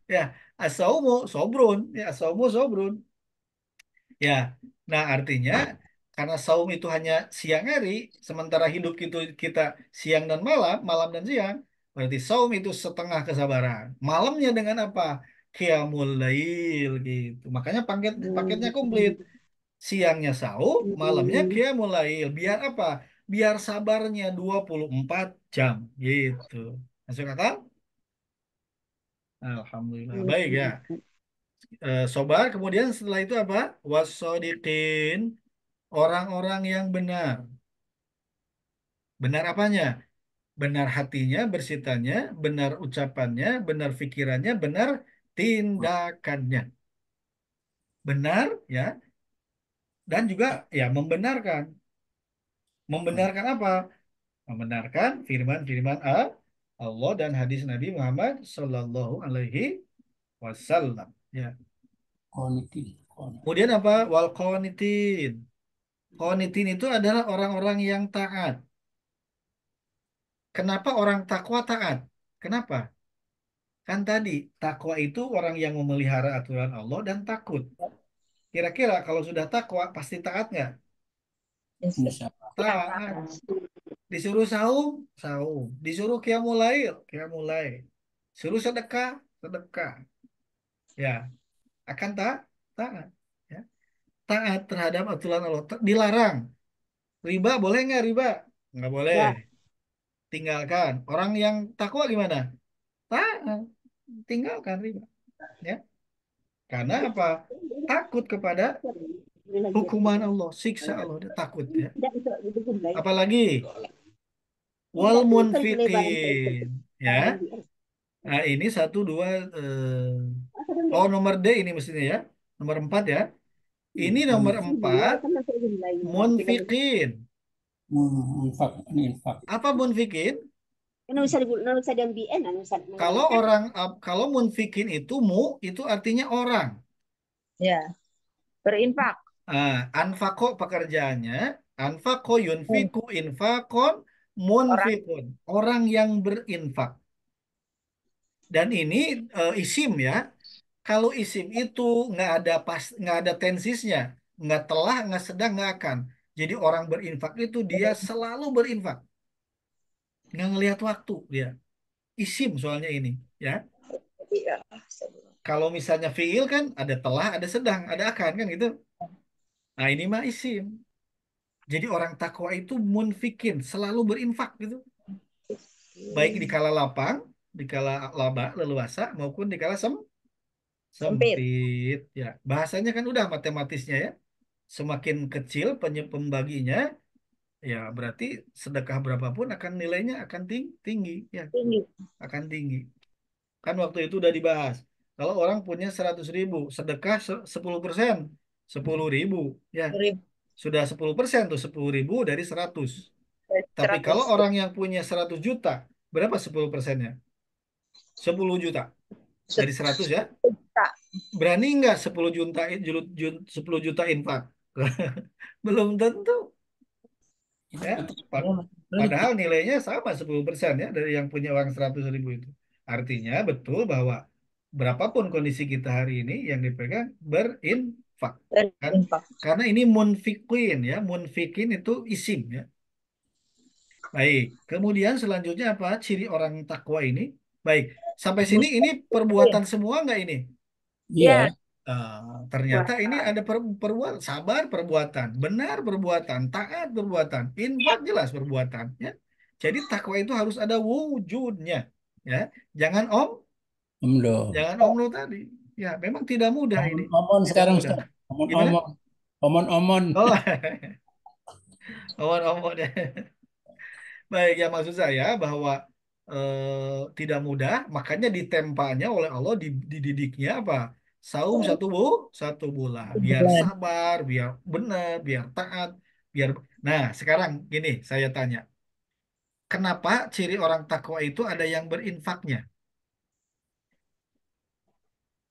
Ya, asaumu sobrun, ya asaumu sobrun. Ya, nah artinya karena saum itu hanya siang hari, sementara hidup itu kita siang dan malam, malam dan siang, berarti saum itu setengah kesabaran. Malamnya dengan apa? Qiyamul lail gitu. Makanya paketnya komplit. Siangnya saum, malamnya qiyamul lail. Biar apa? Biar sabarnya 24 jam gitu. Masuk akal? Alhamdulillah. Baik ya. Sobar, kemudian setelah itu apa? Wasodiqin. Orang-orang yang benar. Benar apanya? Benar hatinya, bersitanya, benar ucapannya, benar pikirannya, benar tindakannya. Benar ya, dan juga ya membenarkan. Membenarkan apa? Membenarkan firman-firman Allah dan hadis Nabi Muhammad Sallallahu Alaihi Wasallam. Ya. Kemudian apa? Wal qanitin. Qanitin itu adalah orang-orang yang taat. Kenapa orang takwa taat? Kenapa? Kan tadi, takwa itu orang yang memelihara aturan Allah dan takut. Kira-kira kalau sudah takwa, pasti taat nggak? Taat. Disuruh saum, saum. Disuruh qiyamul lail, qiyamul lail. Suruh sedekah, sedekah. Ya, akan taat. Ya. Taat terhadap aturan Allah. Dilarang. Riba, boleh nggak riba? Nggak boleh.
ya.
Tinggalkan. Orang yang takwa gimana? Taat. Tinggalkan riba. Ya. Karena apa? Takut kepada hukuman Allah, siksa Allah, dia takut ya. Apalagi wal munfiqin ya. Nah, ini satu dua oh nomor D ini mestinya ya. Nomor 4 ya. Ini nomor 4 munfiqin.
Infak.
Apa munfiqin?
Nggak bisa diambil,
Kalau orang kalau munfiqin itu itu artinya orang.
Ya, berinfak.
Anfako pekerjaannya, anfako yunfiku infakon
Orang
munfikun. Orang yang berinfak. Dan ini isim ya. Kalau isim itu nggak ada tensisnya, nggak telah, nggak sedang, nggak akan. Jadi orang berinfak itu dia selalu berinfak, nggak ngelihat waktu dia. Isim soalnya ini, ya.
Iya.
Kalau misalnya fiil kan ada telah, ada sedang, ada akan kan gitu. Nah ini mah isim. Jadi orang takwa itu munfikin, selalu berinfak gitu. Baik di kala lapang, di kala laba, leluasa, maupun di kala
Sempit.
sempit. Ya, bahasanya kan udah matematisnya ya. Semakin kecil pembaginya, ya berarti sedekah berapapun akan nilainya akan tinggi, ya,
Tinggi.
akan tinggi. Kan waktu itu udah dibahas. Kalau orang punya 100.000, sedekah 10%, 10.000, ya.
Ribu.
Sudah 10% tuh, 10.000 dari 100. Tapi kalau
100
orang yang punya 100 juta, berapa 10%-nya? 10 juta dari 100 ya.
juta.
Berani nggak 10 juta, 10 juta infak? Belum tentu.
Itu
Ya.
pertanyaannya masih
Padahal
teliti.
nilainya sama 10% ya dari yang punya uang 100.000 itu. Artinya betul bahwa berapapun kondisi kita hari ini yang dipegang berinfak. Kan?
Berinfak.
Karena ini munfikin ya. Munfikin itu isim ya. Baik. Kemudian selanjutnya apa? Ciri orang takwa ini. Baik. Sampai sini ini perbuatan semua nggak ini?
Ya.
Iya,
Ternyata ini ada perbuatan, sabar perbuatan, benar perbuatan, taat perbuatan, infak jelas perbuatan. Ya. Jadi takwa itu harus ada wujudnya. Ya, jangan
Om
jangan omno tadi. Ya, memang tidak mudah ini,
Omon
tidak
sekarang
mudah.
Ustaz. Omon
Gimana?
omon. Omon omon.
Oh, omon ya. Baik, ya maksud saya bahwa tidak mudah, makanya ditempanya oleh Allah, dididiknya apa? Saum satu bulan, biar
Bulan.
sabar, biar benar, biar taat, biar. Nah, sekarang gini, saya tanya, kenapa ciri orang takwa itu ada yang berinfaknya?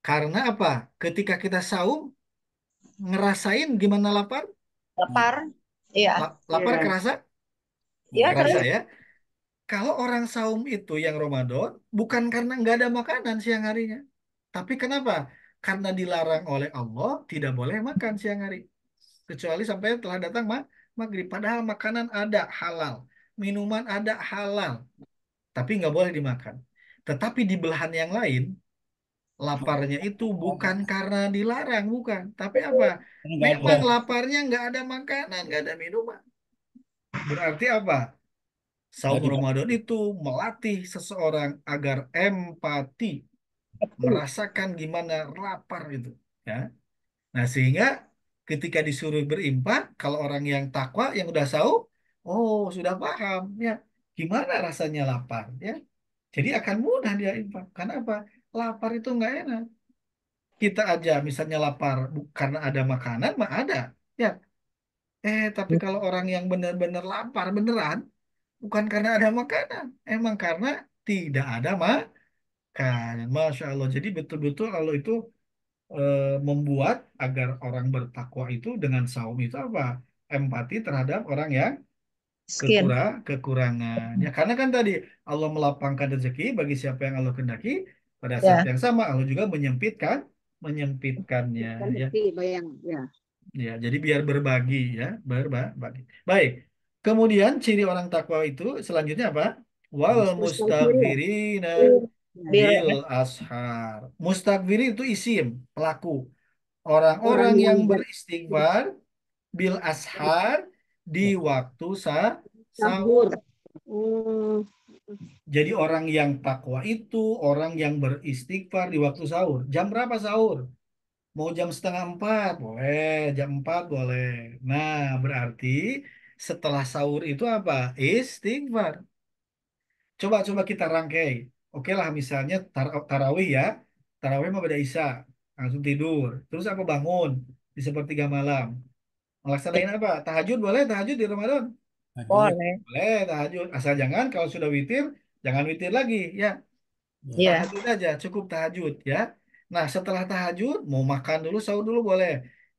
Karena apa? Ketika kita saum, ngerasain gimana lapar?
Lapar. Iya.
Lapar
Ya.
kerasa?
Iya
Kerasa
terus.
ya. Kalau orang saum itu yang Ramadan, bukan karena nggak ada makanan siang harinya. Tapi kenapa? Karena dilarang oleh Allah, tidak boleh makan siang hari. Kecuali sampai telah datang maghrib. Padahal makanan ada halal. Minuman ada halal. Tapi nggak boleh dimakan. Tetapi di belahan yang lain, laparnya itu bukan karena dilarang, bukan. Tapi apa?
Nggak ada.
Memang laparnya nggak ada makanan, nggak ada minuman. Berarti apa? Saum
Dari
Ramadan itu melatih seseorang agar empati, merasakan gimana lapar itu, ya. Nah, sehingga ketika disuruh berimpak, kalau orang yang takwa yang udah saum, oh, sudah paham ya, gimana rasanya lapar, ya. Jadi akan mudah dia infak. Karena apa? Lapar itu nggak enak. Kita aja misalnya lapar karena ada makanan, mah ada, ya. Tapi kalau orang yang benar-benar lapar beneran, bukan karena ada makanan, emang karena tidak ada makanan. Masya Allah. Jadi betul-betul Allah itu membuat agar orang bertakwa itu dengan saum itu apa? Empati terhadap orang yang
Miskin.
kekurangan. Ya karena kan tadi Allah melapangkan rezeki bagi siapa yang Allah kehendaki. Pada saat
Ya.
yang sama Allah juga menyempitkannya.
Kan
Ya,
bukti bayang. Ya.
ya. Jadi biar berbagi ya, berbagi. Baik. Kemudian ciri orang takwa itu selanjutnya apa? Wal
Mustahil ya.
mustaghfirina
Bir.
bil ashar. Mustaghfir itu isim, pelaku.
Orang
Orang
yang
yang beristighfar bil ashar di waktu sahur.
bersahur. Hmm.
Jadi orang yang takwa itu orang yang beristighfar di waktu sahur. Jam berapa sahur? Mau jam setengah 4, boleh. Jam 4 boleh. Nah, berarti setelah sahur itu apa? Istighfar. Coba-coba kita rangkai. Oke lah, misalnya tarawih ya. Tarawih mau pada Isya. Langsung tidur. Terus apa bangun di sepertiga malam. Melaksanain apa? Tahajud boleh? Tahajud di Ramadan?
lanjut.
Boleh.
Boleh tahajud. Asal jangan kalau sudah witir, jangan witir lagi. Ya,
Ya.
Iya.
tahajud aja. Cukup tahajud ya. Nah, setelah tahajud, mau makan dulu, sahur dulu boleh.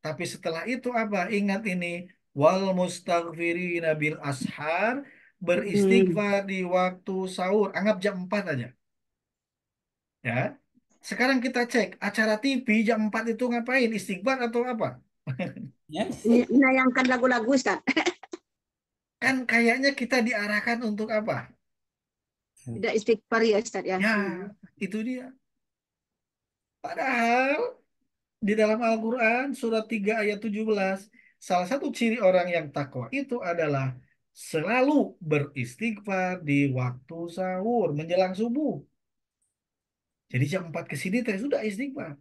Tapi setelah itu apa? Ingat ini. Wal mustaghfirina bil ashar.
Hmm.
Beristighfar di waktu sahur. Anggap jam 4 aja. Ya. Sekarang kita cek. Acara TV jam 4 itu ngapain? Istighfar atau apa?
Ya.
Menayangkan lagu-lagu Ustaz.
Kan kayaknya kita diarahkan untuk apa?
Tidak istighfar ya Ustaz ya.
Ya,
Hmm.
itu dia. Padahal di dalam Al-Quran surat 3 ayat 17, salah satu ciri orang yang takwa itu adalah selalu beristighfar di waktu sahur menjelang subuh. Jadi jam 4 ke sini teh sudah istighfar.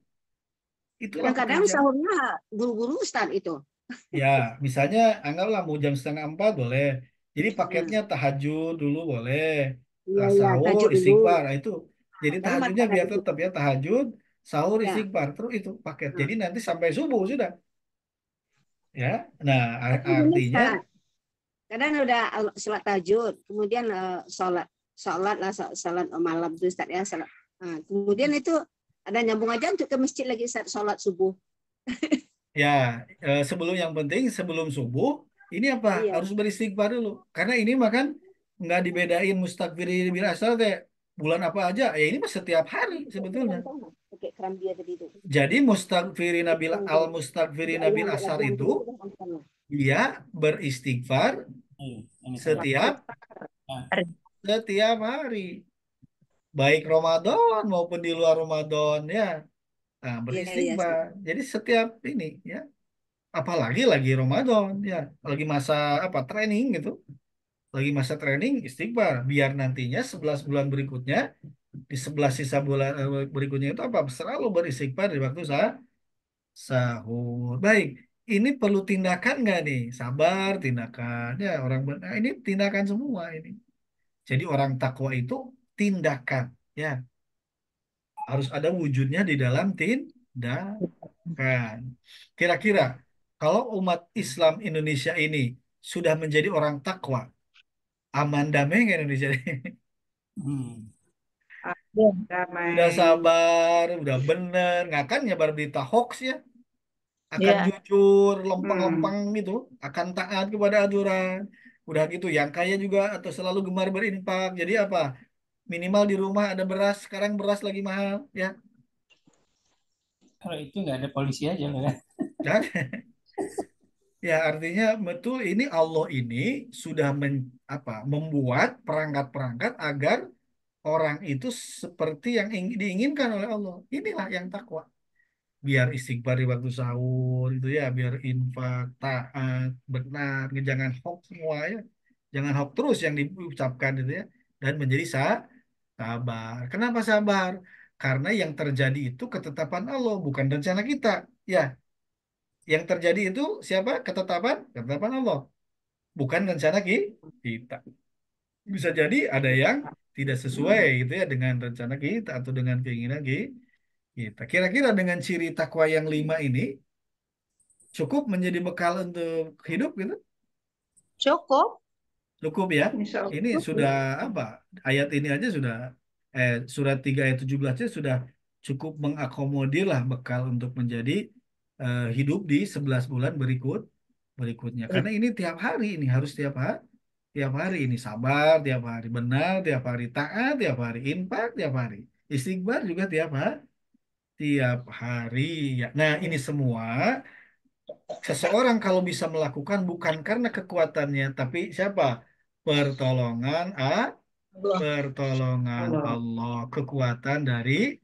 Itulah
Kadang-kadang
pekerjaan.
sahurnya guru-guru Ustaz itu.
Ya, misalnya anggaplah mau jam setengah 4 boleh. Jadi
Ya.
paketnya tahajud dulu boleh.
Iya, iya,
Sahur
tajuk dulu.
istighfar. Nah, itu. Jadi
Rahmat
tahajudnya
pada
biar
itu.
tetap ya tahajud, sahur
Ya.
istighfar. Terus itu paket.
Nah,
Jadi nanti sampai subuh sudah. Ya. Nah,
tapi gini
artinya
Ustaz, kadang udah sholat tahajud, kemudian sholat sholat lah sholat malam itu Ustaz ya. Sholat. Nah, kemudian itu ada nyambung aja untuk ke masjid lagi Ustaz, sholat subuh.
ya sebelum yang penting sebelum subuh ini apa?
Iya.
Harus beristighfar dulu. Karena ini makan nggak dibedain mustakfirin bil asal teh bulan apa aja. Ya ini mah setiap hari sebetulnya.
Pakai keram dia tadi itu.
Jadi mustakfirina bil asar itu dia beristighfar
Ini saya.
setiap
Nah,
setiap hari, baik Ramadan maupun di luar Ramadan ya. Nah,
Iya, iya.
beristighfar. Jadi setiap ini ya, apalagi lagi Ramadan ya, lagi masa apa training gitu. Lagi masa training istighfar biar nantinya 11 bulan berikutnya di 11 sisa bulan berikutnya itu apa? Selalu beristighfar di waktu sahur. Baik, ini perlu tindakan nggak nih? Sabar, tindakan. Ya, orang benar. Ini tindakan semua ini. Jadi orang takwa itu tindakan. Ya, harus ada wujudnya di dalam tindakan. Kira-kira kalau umat Islam Indonesia ini sudah menjadi orang takwa, aman damai nggak Indonesia ini?
hmm.
Adil,
Udah
damai.
sabar, udah bener, nggak akan nyebar berita hoax ya. Akan
Ya,
jujur,
hmm.
lempeng-lempeng gitu, akan taat kepada aturan. Udah gitu, yang kaya juga atau selalu gemar berinfak. Jadi apa? Minimal di rumah ada beras, sekarang beras lagi mahal, ya.
Kalau itu nggak ada polisi aja lah kan.
Dan ya artinya betul ini Allah ini sudah membuat perangkat-perangkat agar orang itu seperti yang diinginkan oleh Allah. Inilah yang takwa. Biar istighfar di waktu sahur itu ya, biar infak, taat, benar, jangan hoax semua ya. Jangan hoax terus yang diucapkan itu ya. Dan menjadi sabar. Kenapa sabar? Karena yang terjadi itu ketetapan Allah, bukan rencana kita. Ya, yang terjadi itu siapa? Ketetapan? Ketetapan Allah, bukan rencana kita. Bisa jadi ada yang tidak sesuai gitu ya dengan rencana kita atau dengan keinginan kita. Kira-kira dengan ciri takwa yang 5 ini cukup menjadi bekal untuk hidup gitu.
Cukup.
Cukup ya.
Insya
Ini
Allah.
sudah apa? Ayat ini aja sudah surat 3 ayat 17 nya sudah cukup mengakomodir lah bekal untuk menjadi hidup di 11 bulan berikutnya. Karena ini tiap hari ini harus tiap hari ini sabar, tiap hari benar, tiap hari taat, tiap hari infak, tiap hari istighfar juga tiap hari ya. Nah, ini semua seseorang kalau bisa melakukan bukan karena kekuatannya, tapi siapa? Pertolongan
Allah.
pertolongan
Allah.
Allah, kekuatan dari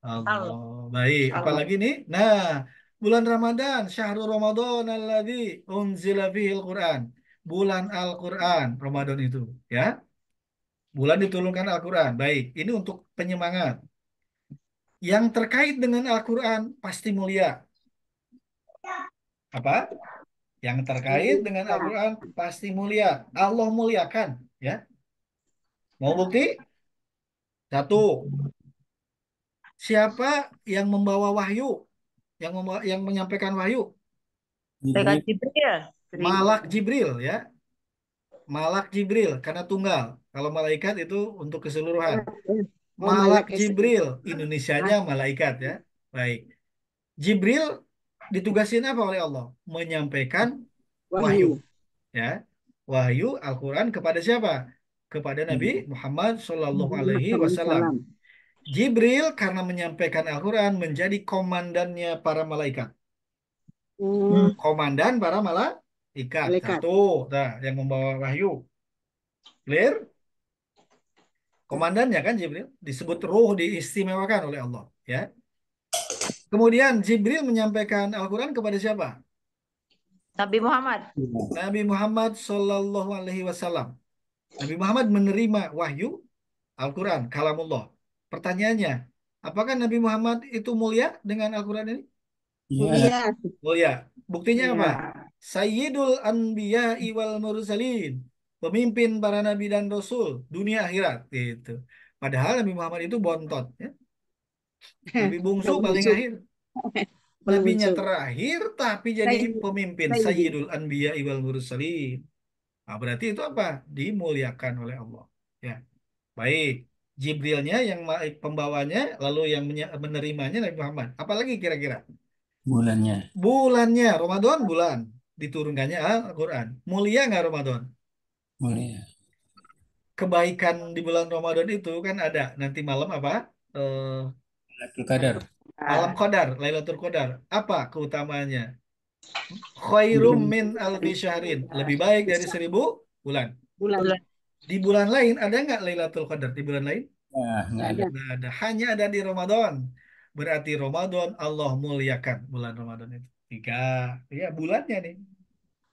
Allah.
Allah.
Baik,
Allah.
apalagi nih? Nah, bulan Ramadan, syahrul Ramadan alladzi unzila fihil Quran. Bulan Al-Quran, Ramadan itu, ya. Bulan diturunkan Al-Quran. Baik, ini untuk penyemangat. Yang terkait dengan Al-Quran pasti mulia. Apa? Yang terkait dengan
Nah,
Al-Quran pasti mulia. Allah muliakan, ya. Mau bukti? Satu, siapa yang membawa wahyu, yang menyampaikan wahyu?
Jibril.
Dekat Jibril.
Malak Jibril, ya. Malak Jibril karena tunggal. Kalau malaikat itu untuk keseluruhan.
oh
Malak
malah
Jibril,
ah,
Indonesianya malaikat, ya. Baik. Jibril ditugasin apa oleh Allah? Menyampaikan wahyu,
wahyu.
ya. Wahyu Al-Quran kepada siapa? Kepada Nabi
Jibril.
Muhammad Shallallahu
Muhammad
Alaihi Wasallam.
SAW.
Jibril karena menyampaikan Al-Quran menjadi komandannya para malaikat.
Hmm,
Komandan para malaikat.
malaikat.
Satu, nah, yang membawa wahyu. Clear? Komandannya kan Jibril disebut ruh diistimewakan oleh Allah. Ya. Kemudian Jibril menyampaikan Al-Quran kepada siapa?
Nabi Muhammad.
Nabi Muhammad Sallallahu Alaihi Wasallam. Nabi Muhammad menerima wahyu Al-Quran, kalamullah. Pertanyaannya, apakah Nabi Muhammad itu mulia dengan Al-Quran ini?
Iya.
Mulia.
Mulia. Buktinya apa?
Ya.
Sayyidul Anbiya'i wal Mursalin. Pemimpin para nabi dan rasul dunia akhirat. Gitu. Padahal Nabi Muhammad itu bontot. Ya. Nabi bungsu
Belum
paling
muncul.
akhir.
Belum
Nabinya
muncul.
terakhir tapi jadi
Sayyid.
pemimpin.
Sayyid.
Sayyidul Anbiya'i wal Mursalin. Nah, berarti itu apa? Dimuliakan oleh Allah. Ya. Baik. Jibrilnya yang pembawanya, lalu yang menerimanya Nabi Muhammad. Apalagi kira-kira?
Bulannya.
Bulannya, Ramadan bulan. Diturunkannya Al-Quran. Mulia nggak Ramadan?
Mulia.
Kebaikan di bulan Ramadan itu kan ada. Nanti malam apa?
Lailatul Qadar.
Malam Qadar, Lailatul Qadar. Apa keutamaannya? Khairum min alfi syahrin. Lebih baik dari 1.000 bulan.
Bulan.
Bulan.
Di bulan lain ada nggak Lailatul Qadar? Di bulan lain?
Nah, nggak ada.
Ada.
Nggak ada. Hanya ada di Ramadan. Berarti Ramadan Allah muliakan bulan Ramadan itu. Tiga. Ya bulannya nih.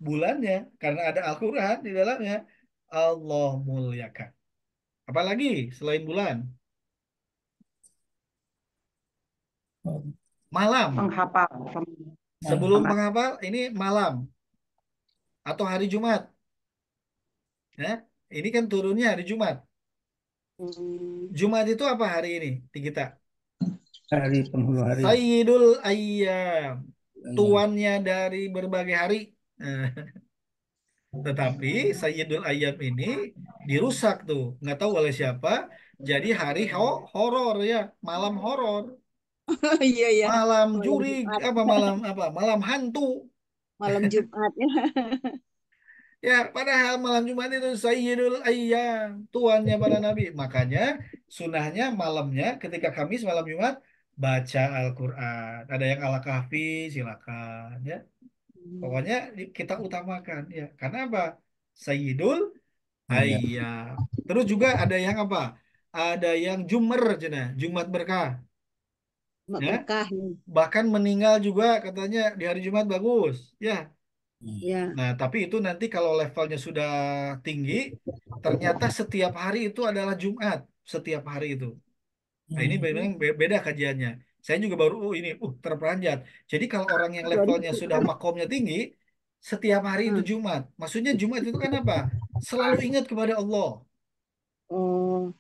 Bulannya. Karena ada Al-Quran di dalamnya. Allah muliakan. Apalagi selain bulan? Malam.
Penghafal.
Sebelum penghafal ini malam atau hari Jumat. Ya. Ini kan turunnya hari Jumat.
Hmm.
Jumat itu apa hari ini di kita?
Hari penghulu hari.
Sayyidul Ayyam.
Iya.
Tuannya dari berbagai hari. Eh, Tetapi Sayyidul Ayyam ini dirusak tuh. Nggak tahu oleh siapa. Jadi hari horor ya. Malam horor.
Iya, iya.
Malam
Malam
juri.
Jumat.
Apa? Malam hantu.
Malam Jumat.
Ya, padahal malam Jumat itu Sayyidul Ayyam, tuannya para nabi. Makanya sunahnya malamnya ketika Kamis malam Jumat baca Al-Quran. Ada yang ala kahfi silakan ya. Pokoknya kita utamakan ya. Karena apa? Sayyidul
Mulia.
Ayyam. Terus juga ada yang apa? Ada yang Jumer cina, Jumat berkah
Mak
ya.
berkah.
Bahkan meninggal juga katanya di hari Jumat bagus ya.
Ya.
Nah, tapi itu nanti kalau levelnya sudah tinggi, ternyata setiap hari itu adalah Jumat, setiap hari itu. Nah, ini memang beda kajiannya. Saya juga baru ini, terperanjat. Jadi kalau orang yang levelnya sudah makomnya tinggi, setiap hari itu
Hmm.
Jumat. Maksudnya Jumat itu kan apa? Selalu ingat kepada Allah.
Oh.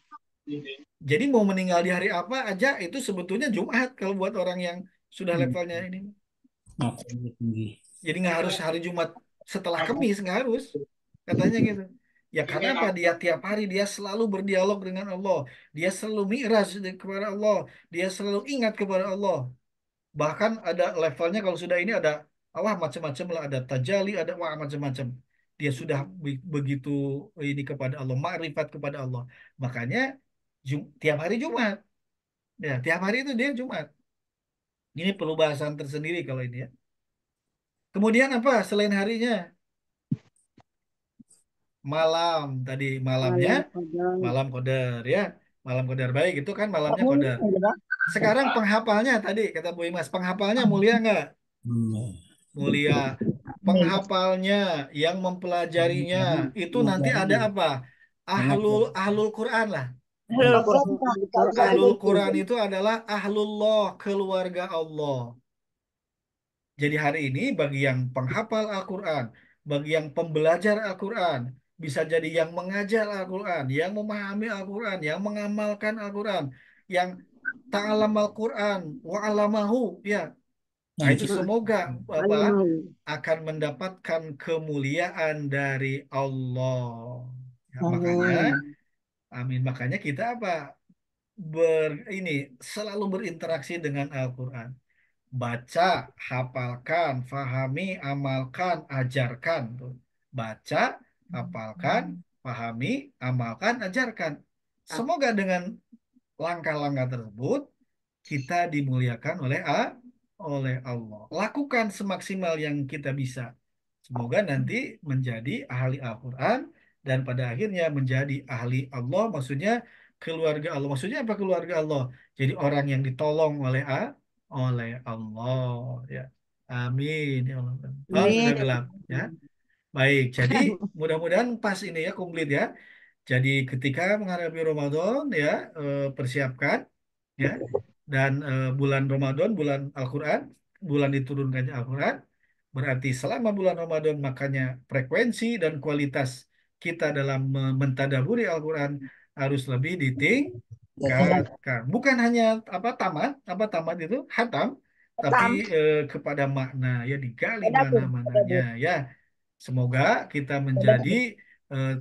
Jadi mau meninggal di hari apa aja itu sebetulnya Jumat kalau buat orang yang sudah levelnya ini.
Makomnya tinggi.
Jadi nggak harus hari Jumat setelah Kamis, nggak harus. Katanya gitu. Ya karena apa? Dia tiap hari dia selalu berdialog dengan Allah. Dia selalu mi'raj kepada Allah. Dia selalu ingat kepada Allah. Bahkan ada levelnya kalau sudah ini ada Allah macam-macam lah. Ada tajali, ada wah macam-macam. Dia sudah begitu ini kepada Allah. Ma'rifat kepada Allah. Makanya tiap hari Jumat. Ya, tiap hari itu dia Jumat. Ini perlu bahasan tersendiri kalau ini ya. Kemudian apa selain harinya? Malam tadi malamnya
Malam Qadar.
malam qadar ya malam qadar baik itu kan malamnya
Mulia
qadar.
juga.
Sekarang penghafalnya tadi kata Bu Imas penghafalnya mulia nggak?
Mulia.
Mulia. Penghafalnya yang mempelajarinya itu nanti ada apa? Ahlul Quran lah.
Al-Quran.
Ahlul Quran itu adalah ahlullah, keluarga Allah. Jadi hari ini bagi yang penghafal Al-Quran, bagi yang pembelajar Al-Quran, bisa jadi yang mengajar Al-Quran, yang memahami Al-Quran, yang mengamalkan Al-Quran, yang ta'alam Al-Quran, wa'alamahu, ya. Nah
Nah,
itu
itu
semoga apa
Al-Mau.
akan mendapatkan kemuliaan dari Allah. Ya, makanya,
Amin.
amin. Makanya kita apa ini selalu berinteraksi dengan Al-Quran. Baca, hafalkan, fahami, amalkan, ajarkan. Tuh. Baca, hafalkan, pahami, amalkan, ajarkan. Semoga dengan langkah-langkah tersebut kita dimuliakan oleh Allah. Lakukan semaksimal yang kita bisa. Semoga nanti menjadi ahli Al-Quran dan pada akhirnya menjadi ahli Allah. Maksudnya keluarga Allah. Maksudnya apa keluarga Allah? Jadi orang yang ditolong oleh oleh Allah ya. Amin ya Allah. Oh, sudah
Amin.
gelap ya. Baik, jadi mudah-mudahan pas ini ya komplit ya. Jadi ketika menghadapi Ramadan ya persiapkan ya dan bulan Ramadan bulan Al-Quran bulan diturunkannya Al-Quran berarti selama bulan Ramadan makanya frekuensi dan kualitas kita dalam mentadaburi Al-Quran harus lebih ditingkatkan. Bukan hanya apa tamat itu hatam tapi
Tam.
kepada makna ya digali
Tadabbur.
mana-mananya
Tadabbur.
ya. Semoga kita menjadi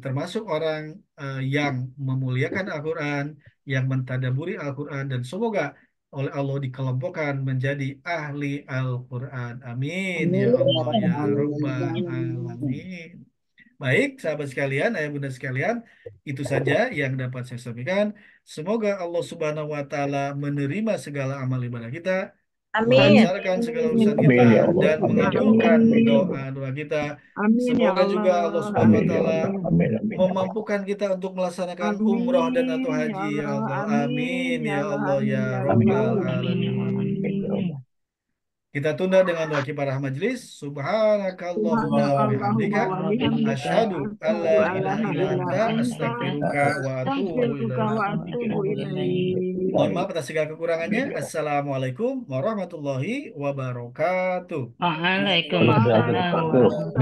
termasuk orang yang memuliakan Al-Quran, yang mentadaburi Al-Quran, dan semoga oleh Allah dikelompokkan menjadi ahli Al-Quran. Amin ya
Amin. Ya
Allah ya
Rabbal
Rabbal
Alamin.
Alamin. Baik, sahabat sekalian, ayah bunda sekalian, itu saja yang dapat saya sampaikan. Semoga Allah Subhanahu wa Ta'ala menerima segala amal ibadah kita,
Amin.
melancarkan segala urusan kita,
Amin ya Allah.
dan
Amin.
mengabulkan
Amin ya Allah.
doa-doa kita.
Amin ya
Semoga juga Allah
Allah.
Subhanahu wa
Amin ya
Ta'ala
Allah. Amin. Amin. Amin.
memampukan kita untuk melaksanakan umroh dan atau
Amin ya
haji ya
Allah.
Allah. Amin
Amin ya
ya
Allah.
Allah ya
Amin ya
Amin ya
Rabbal
Rabbal
Allah.
Alamin.
Amin ya
Alamin.
Allah.
Kita tunda dengan doa kifarah majelis. Subhanakallahumma wa
Subhanakallahumma
bihamdika.
wa bihamdika
Asyhadu an la
asyhadu an la
ilaha illa anta
ilaha anta
astaghfiruka wa atubu
astaghfiruka
ilaik.
wa atubu ilaik.
Mohon maaf atas segala kekurangannya. Assalamualaikum warahmatullahi wabarakatuh.
Waalaikumsalam
Waalaikumsalam.
warahmatullahi wabarakatuh.